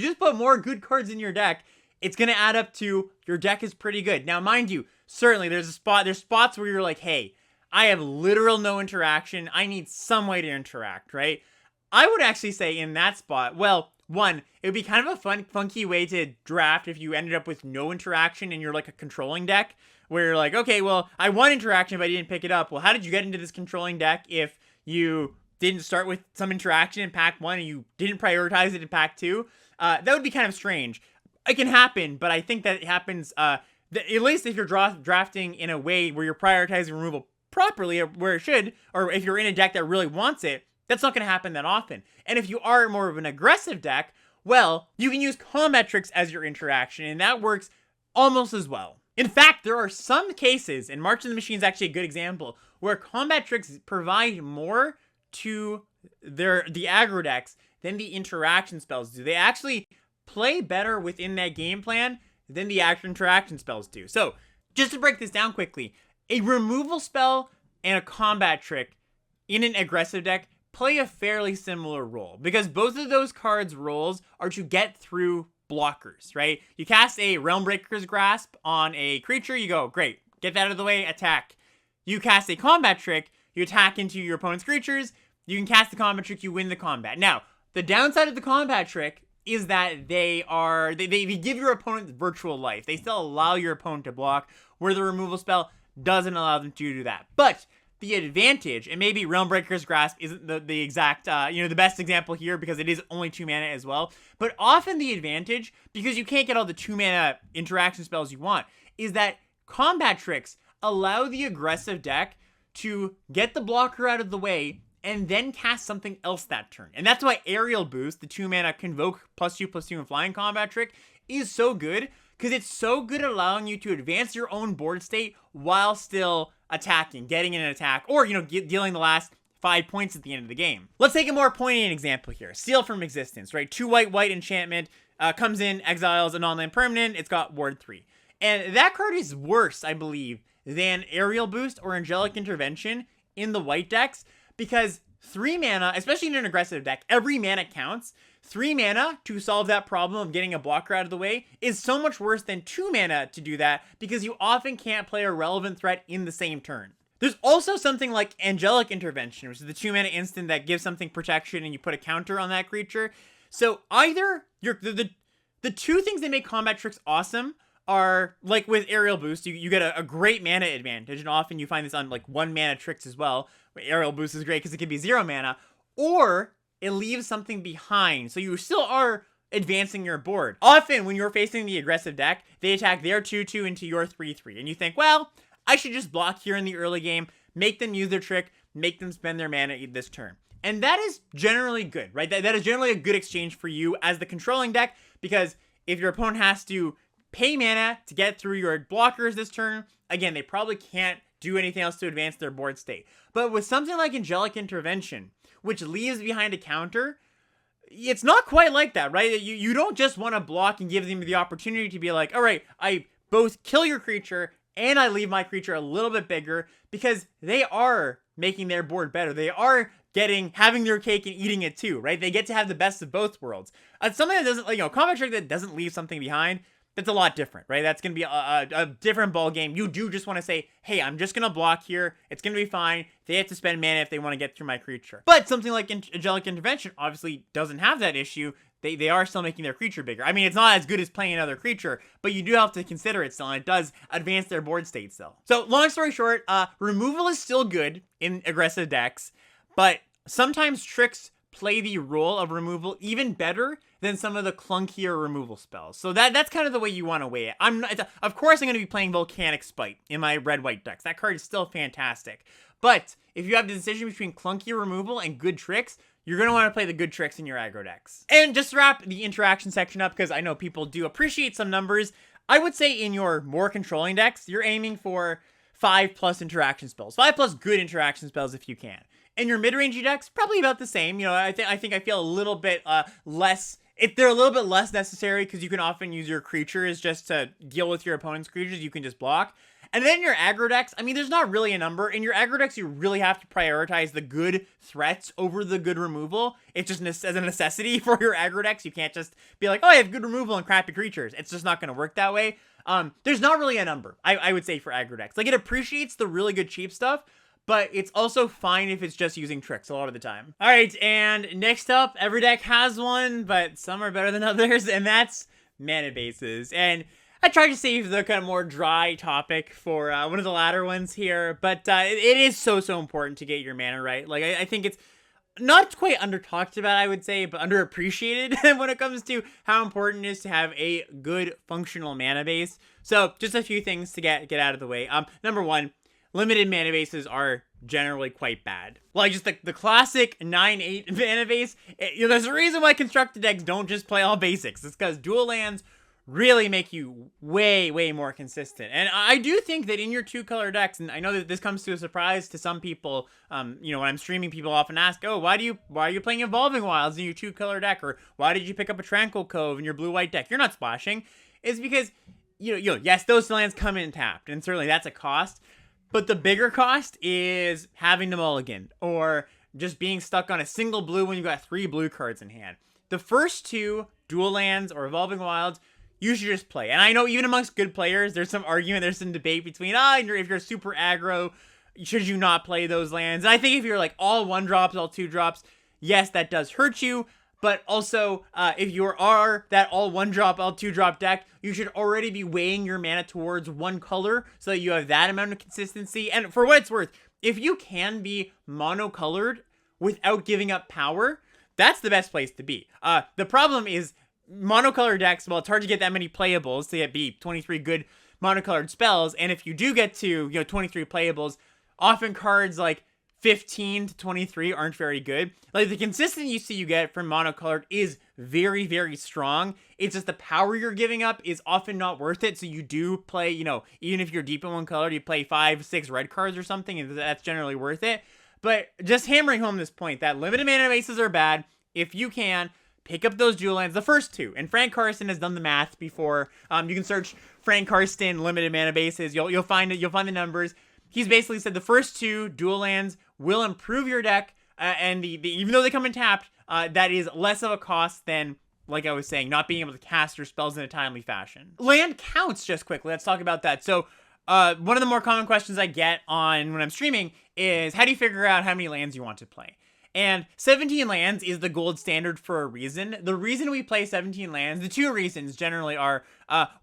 just put more good cards in your deck, it's going to add up to your deck is pretty good. Now, mind you, certainly there's spots where you're like, hey, I have literal no interaction. I need some way to interact, right? I would actually say in that spot, well, one, it would be kind of a funky way to draft if you ended up with no interaction and you're like a controlling deck, where you're like, okay, well, I want interaction, but I didn't pick it up. Well, how did you get into this controlling deck if you didn't start with some interaction in pack 1 and you didn't prioritize it in pack 2? That would be kind of strange. It can happen, but I think that it happens, at least if you're drafting in a way where you're prioritizing removal properly, or where it should, or if you're in a deck that really wants it, that's not going to happen that often. And if you are more of an aggressive deck, well, you can use combat tricks as your interaction, and that works almost as well. In fact, there are some cases, and March of the Machine is actually a good example, where combat tricks provide more to the aggro decks than the interaction spells do. They actually play better within that game plan than the actual interaction spells do. So, just to break this down quickly, a removal spell and a combat trick in an aggressive deck play a fairly similar role, because both of those cards' roles are to get through blockers, right? You cast a Realmbreaker's Grasp on a creature, you go, great, get that out of the way, attack. You cast a combat trick, you attack into your opponent's creatures, you can cast the combat trick, you win the combat. Now, the downside of the combat trick is that they give your opponent virtual life. They still allow your opponent to block, where the removal spell doesn't allow them to do that. But the advantage, and maybe Realmbreaker's Grasp isn't the exact, the best example here because it is only 2 mana as well, but often the advantage, because you can't get all the 2 mana interaction spells you want, is that combat tricks allow the aggressive deck to get the blocker out of the way and then cast something else that turn. And that's why Aerial Boost, the 2 mana Convoke +2/+2 and Flying combat trick, is so good, because it's so good at allowing you to advance your own board state while still attacking, getting an attack, or, dealing the last 5 points at the end of the game. Let's take a more poignant example here. Seal from Existence, right? 2 white enchantment, comes in, exiles a non-land permanent, it's got Ward 3. And that card is worse, I believe, than Aerial Boost or Angelic Intervention in the white decks, because 3 mana, especially in an aggressive deck, every mana counts. 3 mana to solve that problem of getting a blocker out of the way is so much worse than 2 mana to do that, because you often can't play a relevant threat in the same turn. There's also something like Angelic Intervention, which is the 2 mana instant that gives something protection and you put a counter on that creature. So either the two things that make combat tricks awesome are, like with Aerial Boost, you get a great mana advantage, and often you find this on like 1 mana tricks as well. Aerial Boost is great because it can be 0 mana, or it leaves something behind, so you still are advancing your board. Often when you're facing the aggressive deck, they attack their 2/2 into your 3/3, and you think, well, I should just block here in the early game, make them use their trick, make them spend their mana this turn. And that is generally good, right? That is generally a good exchange for you as the controlling deck, because if your opponent has to pay mana to get through your blockers this turn, again, they probably can't do anything else to advance their board state. But with something like Angelic Intervention, which leaves behind a counter, it's not quite like that, right? You don't just want to block and give them the opportunity to be like, all right, I both kill your creature and I leave my creature a little bit bigger, because they are making their board better. They are having their cake and eating it too, right? They get to have the best of both worlds. Something that doesn't, combat trick that doesn't leave something behind, that's a lot different, right? That's going to be a different ball game. You do just want to say, hey, I'm just going to block here. It's going to be fine. They have to spend mana if they want to get through my creature. But something like Angelic Intervention obviously doesn't have that issue. They are still making their creature bigger. I mean, it's not as good as playing another creature, but you do have to consider it still, and it does advance their board state still. So, long story short, removal is still good in aggressive decks, but sometimes tricks play the role of removal even better than some of the clunkier removal spells. So that's kind of the way you want to weigh it. Of course I'm going to be playing Volcanic Spite in my red-white decks. That card is still fantastic. But if you have the decision between clunky removal and good tricks, you're going to want to play the good tricks in your aggro decks. And just to wrap the interaction section up, because I know people do appreciate some numbers, I would say in your more controlling decks, you're aiming for 5+ interaction spells. 5+ good interaction spells if you can. In your mid-rangey decks, probably about the same. I think I feel a little bit less. If they're a little bit less necessary, because you can often use your creatures just to deal with your opponent's creatures. You can just block. And then your aggro decks, I mean, there's not really a number. In your aggro decks, you really have to prioritize the good threats over the good removal. It's just as a necessity for your aggro decks. You can't just be like, oh, I have good removal and crappy creatures. It's just not going to work that way. There's not really a number, I would say, for aggro decks. Like, it appreciates the really good cheap stuff, but it's also fine if it's just using tricks a lot of the time. All right, and next up, every deck has one, but some are better than others, and that's mana bases. And I tried to save the kind of more dry topic for one of the latter ones here, but it is so important to get your mana right. Like, I think it's not quite under-talked about, I would say, but underappreciated when it comes to how important it is to have a good functional mana base. So, just a few things to get out of the way. Number one, limited mana bases are generally quite bad. Like, just the classic 9/8 mana base. There's a reason why constructed decks don't just play all basics. It's because dual lands really make you way more consistent. And I do think that in your 2-color decks, and I know that this comes to a surprise to some people, when I'm streaming, people often ask, oh, why are you playing Evolving Wilds in your 2-color deck? Or why did you pick up a Tranquil Cove in your blue-white deck? You're not splashing. It's because, yes, those lands come in tapped, and certainly that's a cost. But the bigger cost is having to mulligan, or just being stuck on a single blue when you've got 3 blue cards in hand. The first 2, dual lands or Evolving Wilds, you should just play. And I know even amongst good players, there's some argument, there's some debate between, if you're super aggro, should you not play those lands? And I think if you're like all 1-drops, all 2-drops, yes, that does hurt you. But also, if you are that all 1-drop, all 2-drop deck, you should already be weighing your mana towards one color so that you have that amount of consistency. And for what it's worth, if you can be monocolored without giving up power, that's the best place to be. The problem is monocolor decks, well, it's hard to get that many playables to be 23 good monocolored spells. And if you do get to, 23 playables, often cards like 15 to 23 aren't very good. Like, the consistency you get from monocolored is very strong. It's just the power you're giving up is often not worth it. So you do play, even if you're deep in one color, you play 5-6 red cards or something, and that's generally worth it. But just hammering home this point that limited mana bases are bad. If you can, pick up those dual lands, the first 2. And Frank Karsten has done the math before. You can search Frank Karsten limited mana bases. You'll find it. You'll find the numbers. He's basically said the first 2 dual lands will improve your deck, and even though they come in tapped, that is less of a cost than, like I was saying, not being able to cast your spells in a timely fashion. Land counts, just quickly. Let's talk about that. So, one of the more common questions I get on when I'm streaming is, how do you figure out how many lands you want to play? And 17 lands is the gold standard for a reason. The reason we play 17 lands, the two reasons generally are,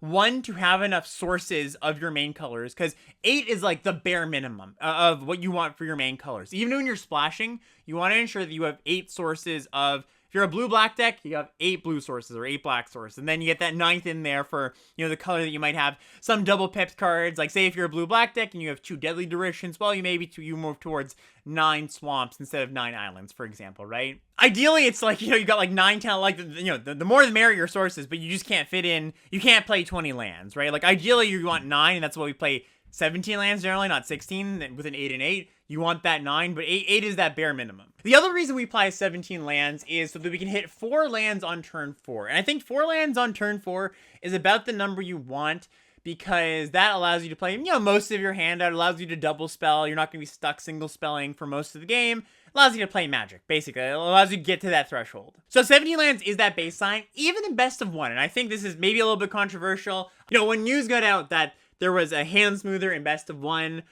one, to have enough sources of your main colors, because 8 is like the bare minimum of what you want for your main colors. Even when you're splashing, you want to ensure that you have 8 sources of, if you're a blue-black deck, you have 8 blue sources or 8 black sources. And then you get that 9th in there for, the color that you might have. Some double pipped cards, like say if you're a blue-black deck and you have 2 deadly derisions, well, you move towards 9 swamps instead of 9 islands, for example, right? Ideally, it's like, you got like 9, 10, like, the more the merrier sources, but you just can't fit in, you can't play 20 lands, right? Like, ideally, you want 9, and that's why we play 17 lands generally, not 16, with an 8 and 8. You want that 9, but 8 is that bare minimum. The other reason we play 17 lands is so that we can hit 4 lands on turn 4. And I think 4 lands on turn 4 is about the number you want, because that allows you to play, most of your hand out. It allows you to double spell. You're not going to be stuck single spelling for most of the game. It allows you to play Magic, basically. It allows you to get to that threshold. So 17 lands is that baseline, even in best of 1. And I think this is maybe a little bit controversial. When news got out that there was a hand smoother in best of 1,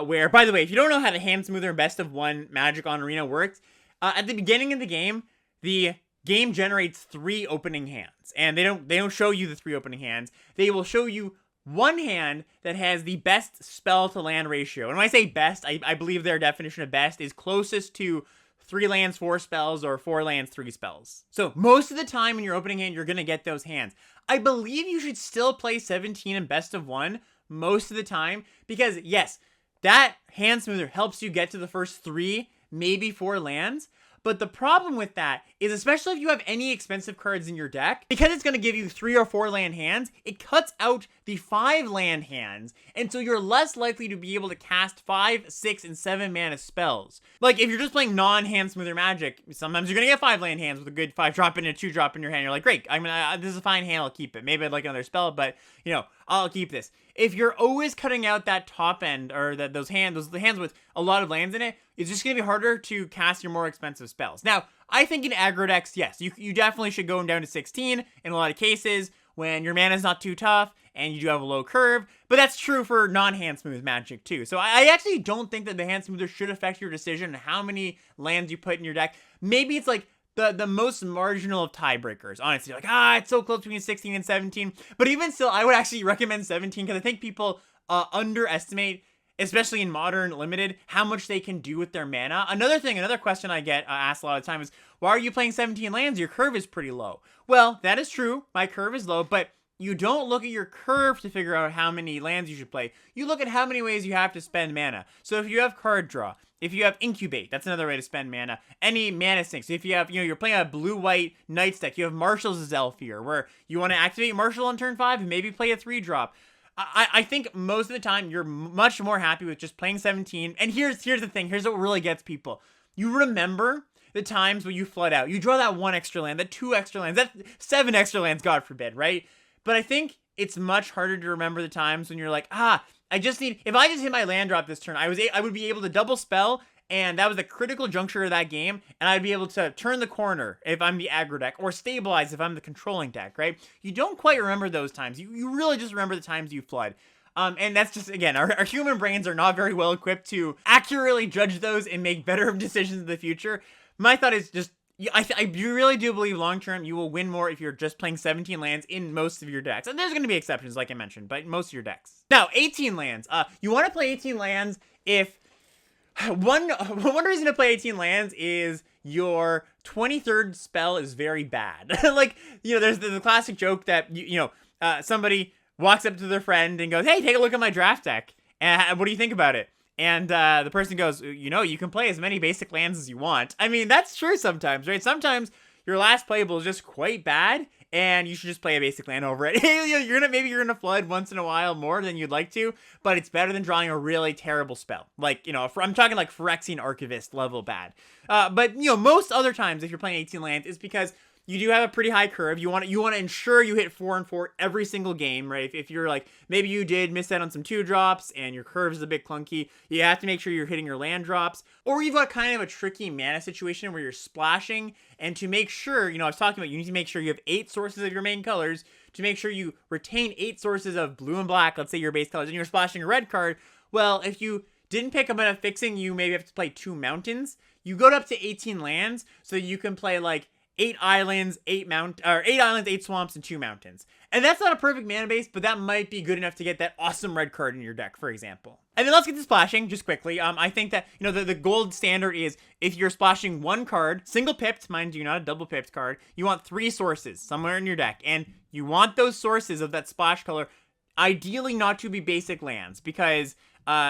where, by the way, if you don't know how the hand smoother in best of 1 Magic on Arena works, at the beginning of the game generates 3 opening hands, and they don't show you the 3 opening hands. They will show you one hand that has the best spell to land ratio. And when I say best, I believe their definition of best is closest to 3 lands, 4 spells, or 4 lands, 3 spells. So most of the time in your opening hand, you're going to get those hands. I believe you should still play 17 in best of 1 most of the time, because yes, that hand smoother helps you get to the first 3, maybe 4 lands. But the problem with that is, especially if you have any expensive cards in your deck, because it's going to give you 3 or 4 land hands, it cuts out the 5 land hands, and so you're less likely to be able to cast 5, 6, and 7 mana spells. Like, if you're just playing non-hand smoother Magic, sometimes you're going to get 5 land hands with a good 5-drop and a 2-drop in your hand. You're like, great, this is a fine hand, I'll keep it. Maybe I'd like another spell, but, I'll keep this. If you're always cutting out that top end, or those hands with a lot of lands in it, it's just going to be harder to cast your more expensive spells. Now, I think in aggro decks, yes, you definitely should go down to 16 in a lot of cases when your mana is not too tough and you do have a low curve, but that's true for non-hand smooth Magic too. So I actually don't think that the hand smoother should affect your decision on how many lands you put in your deck. Maybe it's like the most marginal of tiebreakers, honestly. Like, it's so close between 16 and 17. But even still, I would actually recommend 17, because I think people underestimate, especially in modern limited, how much they can do with their mana. Another question I get asked a lot of the time is, why are you playing 17 lands? Your curve is pretty low. Well, that is true. My curve is low, but you don't look at your curve to figure out how many lands you should play. You look at how many ways you have to spend mana. So if you have card draw, if you have incubate, that's another way to spend mana. Any mana sinks. If you have, you're playing a blue-white Knights deck, you have Marshal's Zelfir, where you want to activate Marshal on turn 5 and maybe play a 3-drop. I think most of the time you're much more happy with just playing 17. And here's the thing. Here's what really gets people. You remember the times when you flood out. You draw that 1 extra land, that 2 extra lands, that 7 extra lands, God forbid, right? But I think it's much harder to remember the times when you're like, if I just hit my land drop this turn, I would be able to double spell, and that was the critical juncture of that game, and I'd be able to turn the corner if I'm the aggro deck, or stabilize if I'm the controlling deck, right? You don't quite remember those times. You really just remember the times you flood. And that's just, again, our human brains are not very well equipped to accurately judge those and make better decisions in the future. My thought is just, I really do believe long-term you will win more if you're just playing 17 lands in most of your decks. And there's going to be exceptions, like I mentioned, but most of your decks. Now, 18 lands. You want to play 18 lands if... One reason to play 18 lands is your 23rd spell is very bad. Like, there's the classic joke that, somebody walks up to their friend and goes, hey, take a look at my draft deck. And what do you think about it? And the person goes, you can play as many basic lands as you want. I mean, that's true sometimes, right? Sometimes your last playable is just quite bad, and you should just play a basic land over it. Maybe you're gonna flood once in a while more than you'd like to, but it's better than drawing a really terrible spell. Like, I'm talking like Phyrexian Archivist level bad. But most other times, if you're playing 18 lands, it's because you do have a pretty high curve. You want to ensure you hit 4 and 4 every single game, right? If you're like, maybe you did miss out on some 2 drops and your curve is a bit clunky, you have to make sure you're hitting your land drops. Or you've got kind of a tricky mana situation where you're splashing, and to make sure, I was talking about, you need to make sure you have 8 sources of your main colors to make sure you retain 8 sources of blue and black, let's say your base colors, and you're splashing a red card. Well, if you didn't pick up enough fixing, you maybe have to play 2 mountains. You go up to 18 lands, so you can play like 8 islands, 8 islands, 8 swamps, and 2 mountains. And that's not a perfect mana base, but that might be good enough to get that awesome red card in your deck, for example. And then let's get to splashing just quickly. I think that, the gold standard is if you're splashing 1 card, single pipped, mind you, not a double pipped card, you want 3 sources somewhere in your deck. And you want those sources of that splash color ideally not to be basic lands, because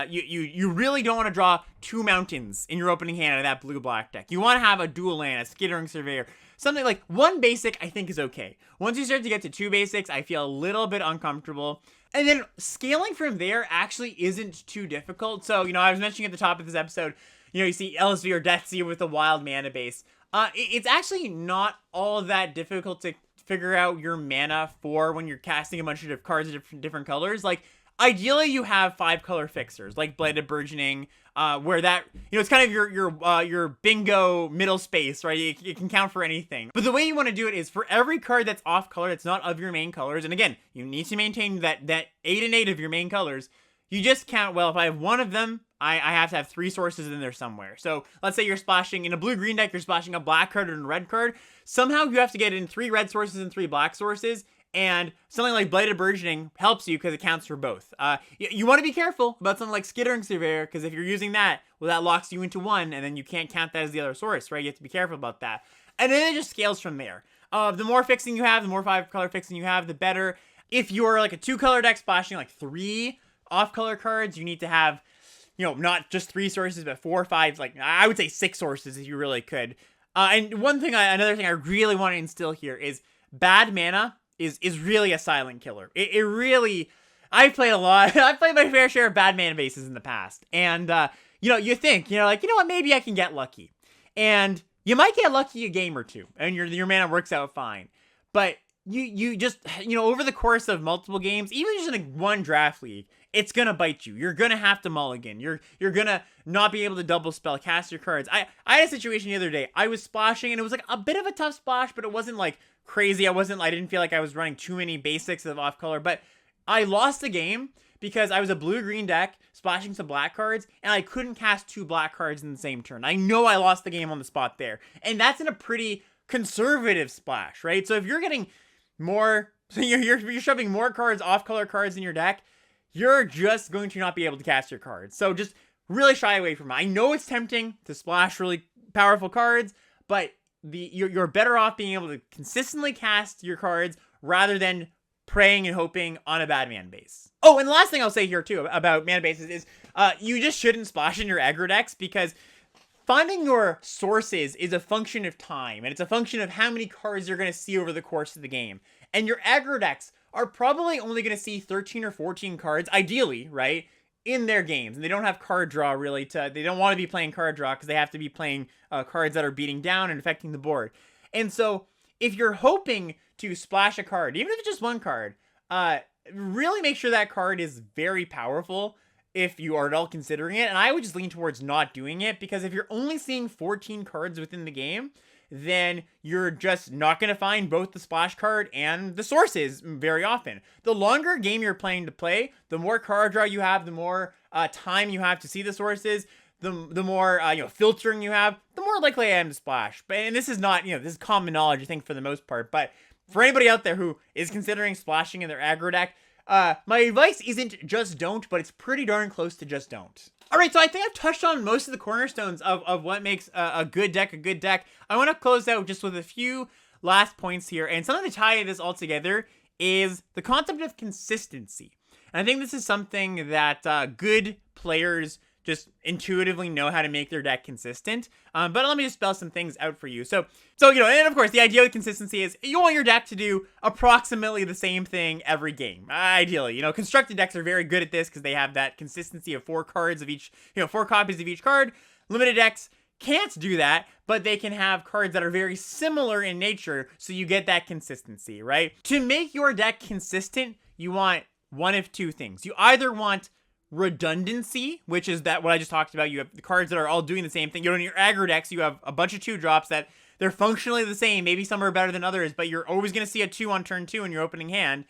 you really don't want to draw 2 mountains in your opening hand of that blue-black deck. You want to have a dual land, a Skittering Surveyor. Something like 1 basic, I think, is okay. Once you start to get to 2 basics, I feel a little bit uncomfortable. And then scaling from there actually isn't too difficult. So, I was mentioning at the top of this episode, you see LSV or Deathseer with a wild mana base. It's actually not all that difficult to figure out your mana for when you're casting a bunch of cards of different colors. Like, ideally, you have 5 color fixers, like Blighted Burgeoning, where that, it's kind of your bingo middle space, right? It can count for anything. But the way you want to do it is for every card that's off color, that's not of your main colors, and again, you need to maintain that 8 and 8 of your main colors, you just count, well, if I have 1 of them, I have to have 3 sources in there somewhere. So let's say you're splashing in a blue-green deck, you're splashing a black card and a red card. Somehow you have to get in 3 red sources and 3 black sources. And something like Blighted Burgeoning helps you because it counts for both. You want to be careful about something like Skittering Surveyor, because if you're using that, well, that locks you into 1, and then you can't count that as the other source, right? You have to be careful about that. And then it just scales from there. The more fixing you have, the more 5-color fixing you have, the better. If you're like a 2-color deck splashing like 3 off-color cards, you need to have, not just 3 sources, but 4 or 5, like I would say 6 sources if you really could. And another thing I really want to instill here is bad mana is really a silent killer. It really, I've played a lot. I've played my fair share of bad mana bases in the past. And, you think, what, maybe I can get lucky. And you might get lucky a game or 2, and your mana works out fine. But you just, over the course of multiple games, even just in a 1 draft league, it's gonna bite you. You're gonna have to mulligan. You're gonna not be able to double spell cast your cards. I had a situation the other day. I was splashing, and it was like a bit of a tough splash, but it wasn't like crazy. I didn't feel like I was running too many basics of off color, but I lost the game because I was a blue-green deck splashing some black cards, and I couldn't cast 2 black cards in the same turn. I know I lost the game on the spot there, and that's in a pretty conservative splash, right? So if you're getting more, so you're shoving more cards, off-color cards in your deck, you're just going to not be able to cast your cards. So just really shy away from it. I know it's tempting to splash really powerful cards, but you're better off being able to consistently cast your cards rather than praying and hoping on a bad mana base. Oh, and the last thing I'll say here too about mana bases is you just shouldn't splash in your aggro decks, because finding your sources is a function of time, and it's a function of how many cards you're going to see over the course of the game. And your aggro decks are probably only going to see 13 or 14 cards, ideally, right, in their games. And they don't have card draw, really. They don't want to be playing card draw, because they have to be playing cards that are beating down and affecting the board. And so, if you're hoping to splash a card, even if it's just 1 card, really make sure that card is very powerful if you are at all considering it. And I would just lean towards not doing it, because if you're only seeing 14 cards within the game, then you're just not going to find both the splash card and the sources very often. The longer game you're playing to play, the more card draw you have, the more time you have to see the sources, the more filtering you have, the more likely I am to splash. And this is not, this is common knowledge, I think, for the most part. But for anybody out there who is considering splashing in their aggro deck, my advice isn't just don't, but it's pretty darn close to just don't. All right, so I think I've touched on most of the cornerstones of what makes a good deck a good deck. I want to close out just with a few last points here, and something to tie this all together is the concept of consistency. And I think this is something that good players just intuitively know how to make their deck consistent. But let me just spell some things out for you. So and of course, the idea with consistency is you want your deck to do approximately the same thing every game. Ideally, constructed decks are very good at this because they have that consistency of 4 cards of each, 4 copies of each card. Limited decks can't do that, but they can have cards that are very similar in nature, so you get that consistency, right? To make your deck consistent, you want one of two things. You either want redundancy, which is that what I just talked about. You have the cards that are all doing the same thing. You know, in your aggro decks, you have a bunch of 2-drops that they're functionally the same. Maybe some are better than others, but you're always going to see a 2 on turn 2 in your opening hand.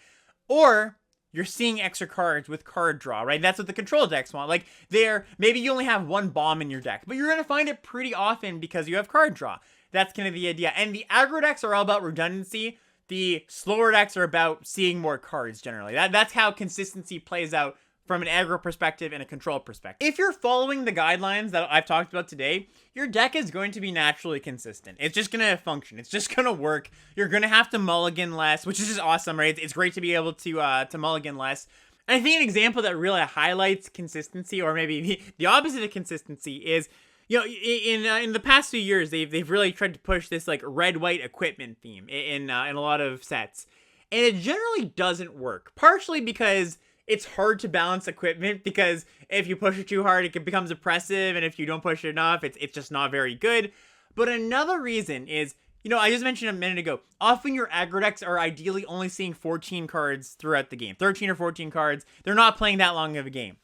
Or you're seeing extra cards with card draw, right? That's what the control decks want. Like, maybe you only have one bomb in your deck, but you're going to find it pretty often because you have card draw. That's kind of the idea. And the aggro decks are all about redundancy. The slower decks are about seeing more cards, generally. That's how consistency plays out from an aggro perspective and a control perspective. If you're following the guidelines that I've talked about today, your deck is going to be naturally consistent. It's just going to function. It's just going to work. You're going to have to mulligan less, which is just awesome, right? It's great to be able to mulligan less. And I think an example that really highlights consistency, or maybe the opposite of consistency, is, you know, in the past few years, they've really tried to push this like red-white equipment theme in a lot of sets. And it generally doesn't work, partially because it's hard to balance equipment, because if you push it too hard, it becomes oppressive, and if you don't push it enough, it's just not very good. But another reason is, you know, I just mentioned a minute ago, often your aggro decks are ideally only seeing 14 cards throughout the game. 13 or 14 cards. They're not playing that long of a game.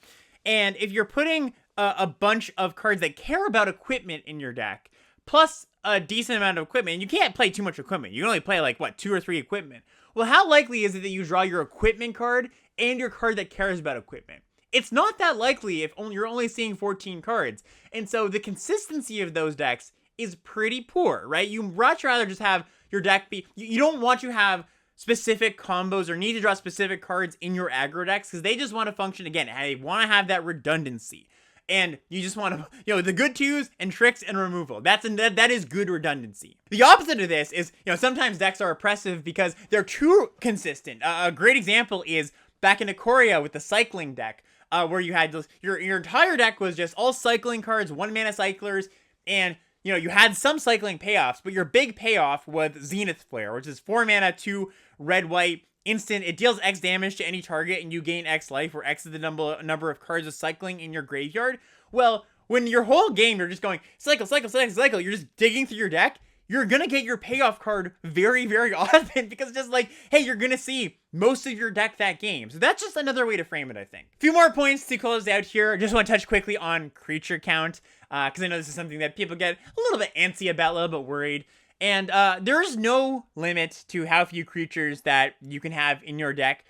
And if you're putting a bunch of cards that care about equipment in your deck, plus a decent amount of equipment, and you can't play too much equipment. You can only play like, 2 or 3 equipment. Well, how likely is it that you draw your equipment card and your card that cares about equipment? It's not that likely if you're only seeing 14 cards. And so the consistency of those decks is pretty poor, right? You'd much rather just have your deck be... You don't want to have specific combos or need to draw specific cards in your aggro decks, because they just want to function, again, they want to have that redundancy. And you just want to, you know, the good 2s and tricks and removal. That is good redundancy. The opposite of this is, you know, sometimes decks are oppressive because they're too consistent. A great example is back in Ikoria with the cycling deck, where you had your entire deck was just all cycling cards, 1-mana cyclers, and, you know, you had some cycling payoffs, but your big payoff was Zenith Flare, which is 4-mana, 2 red-white, instant. It deals X damage to any target, and you gain X life, where X is the number of cards of cycling in your graveyard. Well, when your whole game you're just going cycle, cycle, cycle, cycle, you're just digging through your deck, you're gonna get your payoff card very, very often, because it's just like, hey, you're gonna see most of your deck that game. So that's just another way to frame it, I think. A few more points to close out here. I just want to touch quickly on creature count, because I know this is something that people get a little bit antsy about, a little bit worried. And there's no limit to how few creatures that you can have in your deck,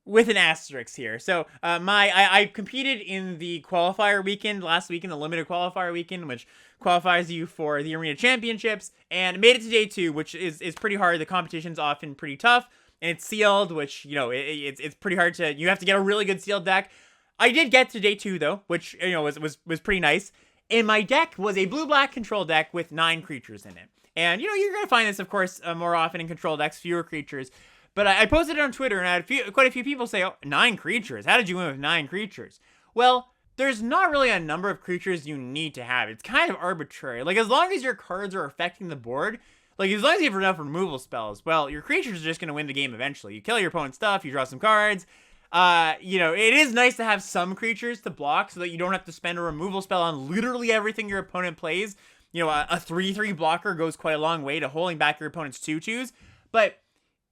with an asterisk here. So I competed in the qualifier weekend last weekend, the limited qualifier weekend, which qualifies you for the arena championships, and made it to day 2, which is pretty hard. The competition's often pretty tough, and it's sealed, which, you know, it's pretty hard to, you have to get a really good sealed deck. I did get to day 2 though, which, you know, was pretty nice. And my deck was a blue-black control deck with 9 creatures in it. And, you know, you're going to find this, of course, more often in control decks, fewer creatures. But I posted it on Twitter, and I had quite a few people say, oh, 9 creatures. How did you win with 9 creatures? Well, there's not really a number of creatures you need to have. It's kind of arbitrary. Like, as long as your cards are affecting the board, like, as long as you have enough removal spells, well, your creatures are just going to win the game eventually. You kill your opponent's stuff, you draw some cards. You know, it is nice to have some creatures to block so that you don't have to spend a removal spell on literally everything your opponent plays. You know, a 3/3 blocker goes quite a long way to holding back your opponent's 2/2s. But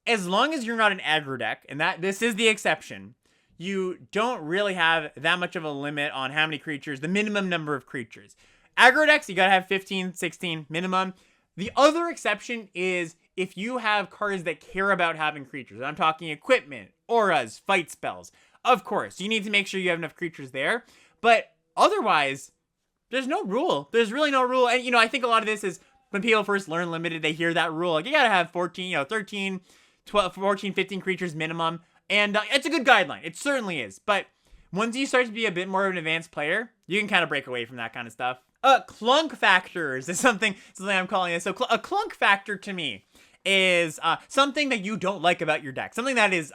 as long as you're not an aggro deck, and this is the exception, you don't really have that much of a limit on how many creatures, the minimum number of creatures. Aggro decks, you gotta have 15, 16 minimum. The other exception is if you have cards that care about having creatures. I'm talking equipment, auras, fight spells. Of course, you need to make sure you have enough creatures there. But otherwise, there's no rule. There's really no rule. And, you know, I think a lot of this is when people first learn limited, they hear that rule. Like, you gotta have 14, you know, 13, 12, 14, 15 creatures minimum. And it's a good guideline. It certainly is. But once you start to be a bit more of an advanced player, you can kind of break away from that kind of stuff. Clunk factors is something I'm calling this. So a clunk factor to me is something that you don't like about your deck. Something that is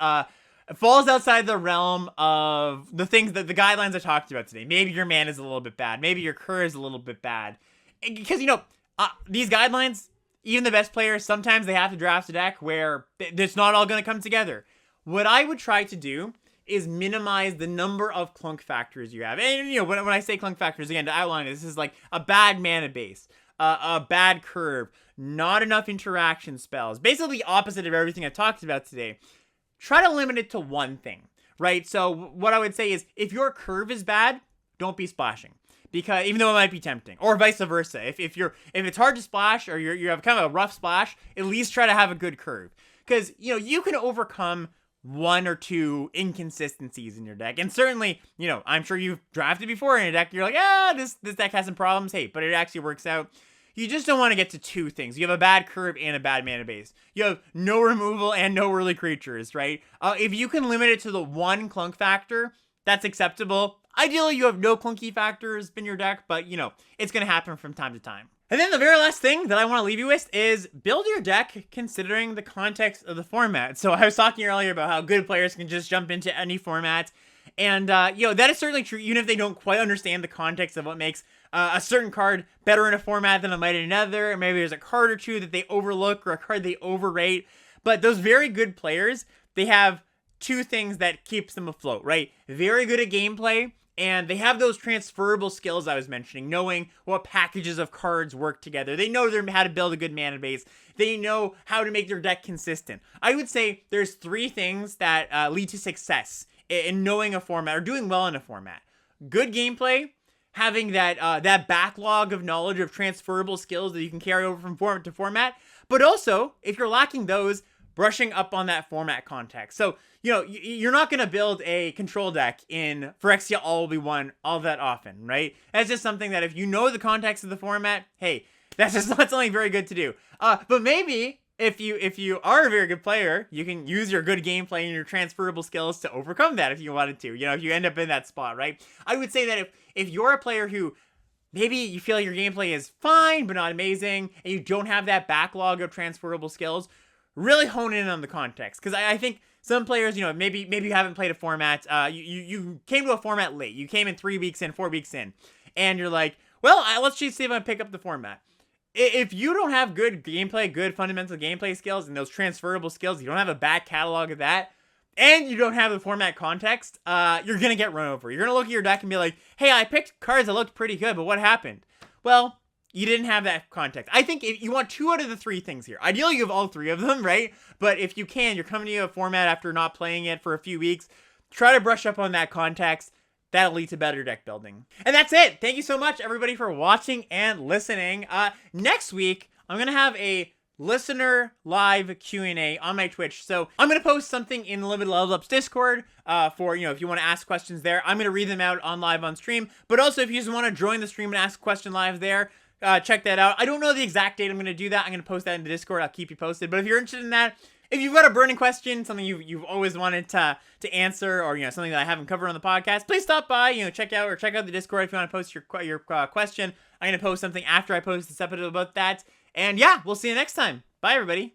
falls outside the realm of the things that the guidelines I talked about today. Maybe your mana is a little bit bad. Maybe your cur is a little bit bad. Because, you know, these guidelines, even the best players, sometimes they have to draft a deck where it's not all going to come together. What I would try to do is minimize the number of clunk factors you have. And, you know, when I say clunk factors, again, to outline this is like a bad mana base, a bad curve, not enough interaction spells, basically the opposite of everything I talked about today. Try to limit it to one thing, right? So what I would say is if your curve is bad, don't be splashing. Because even though it might be tempting, or vice versa, if it's hard to splash or you have kind of a rough splash, at least try to have a good curve. Because, you know, you can overcome one or two inconsistencies in your deck. And certainly, you know, I'm sure you've drafted before in a deck, you're like, this deck has some problems. Hey, but it actually works out. You just don't want to get to two things. You have a bad curve and a bad mana base. You have no removal and no early creatures, right? If you can limit it to the one clunk factor, that's acceptable. Ideally, you have no clunky factors in your deck, but, you know, it's going to happen from time to time. And then the very last thing that I want to leave you with is build your deck considering the context of the format. So I was talking earlier about how good players can just jump into any format. And, you know, that is certainly true, even if they don't quite understand the context of what makes a certain card better in a format than it might in another. Or maybe there's a card or two that they overlook or a card they overrate. But those very good players, they have two things that keeps them afloat, right? Very good at gameplay. And they have those transferable skills I was mentioning, knowing what packages of cards work together. They know how to build a good mana base. They know how to make their deck consistent. I would say there's three things that lead to success in knowing a format or doing well in a format. Good gameplay, having that backlog of knowledge of transferable skills that you can carry over from format to format. But also, if you're lacking those, brushing up on that format context. So, you know, you're not going to build a control deck in Phyrexia All Will Be One all that often, right? That's just something that if you know the context of the format, hey, that's just not something very good to do. But maybe if you are a very good player, you can use your good gameplay and your transferable skills to overcome that if you wanted to. You know, if you end up in that spot, right? I would say that if you're a player who maybe you feel like your gameplay is fine but not amazing, and you don't have that backlog of transferable skills, really hone in on the context. Because I think some players, you know, maybe you haven't played a format. You came to a format late. You came in 3 weeks in, 4 weeks in. And you're like, well, let's just see if I pick up the format. If you don't have good gameplay, good fundamental gameplay skills, and those transferable skills, you don't have a back catalog of that, and you don't have the format context, you're going to get run over. You're going to look at your deck and be like, hey, I picked cards that looked pretty good, but what happened? Well, you didn't have that context. I think if you want 2 out of the 3 things here. Ideally, you have all 3 of them, right? But if you can, you're coming to a format after not playing it for a few weeks, try to brush up on that context. That'll lead to better deck building. And that's it. Thank you so much, everybody, for watching and listening. Next week, I'm going to have a listener live Q&A on my Twitch. So I'm going to post something in the Limited Level Ups Discord for, you know, if you want to ask questions there. I'm going to read them out live on stream. But also, if you just want to join the stream and ask a question live there, check that out. I don't know the exact date I'm going to do that. I'm going to post that in the Discord. I'll keep you posted. But if you're interested in that, if you've got a burning question, something you've always wanted to answer, or, you know, something that I haven't covered on the podcast, please stop by, you know, check out the Discord if you want to post your question. I'm going to post something after I post this episode about that. And yeah, we'll see you next time. Bye, everybody.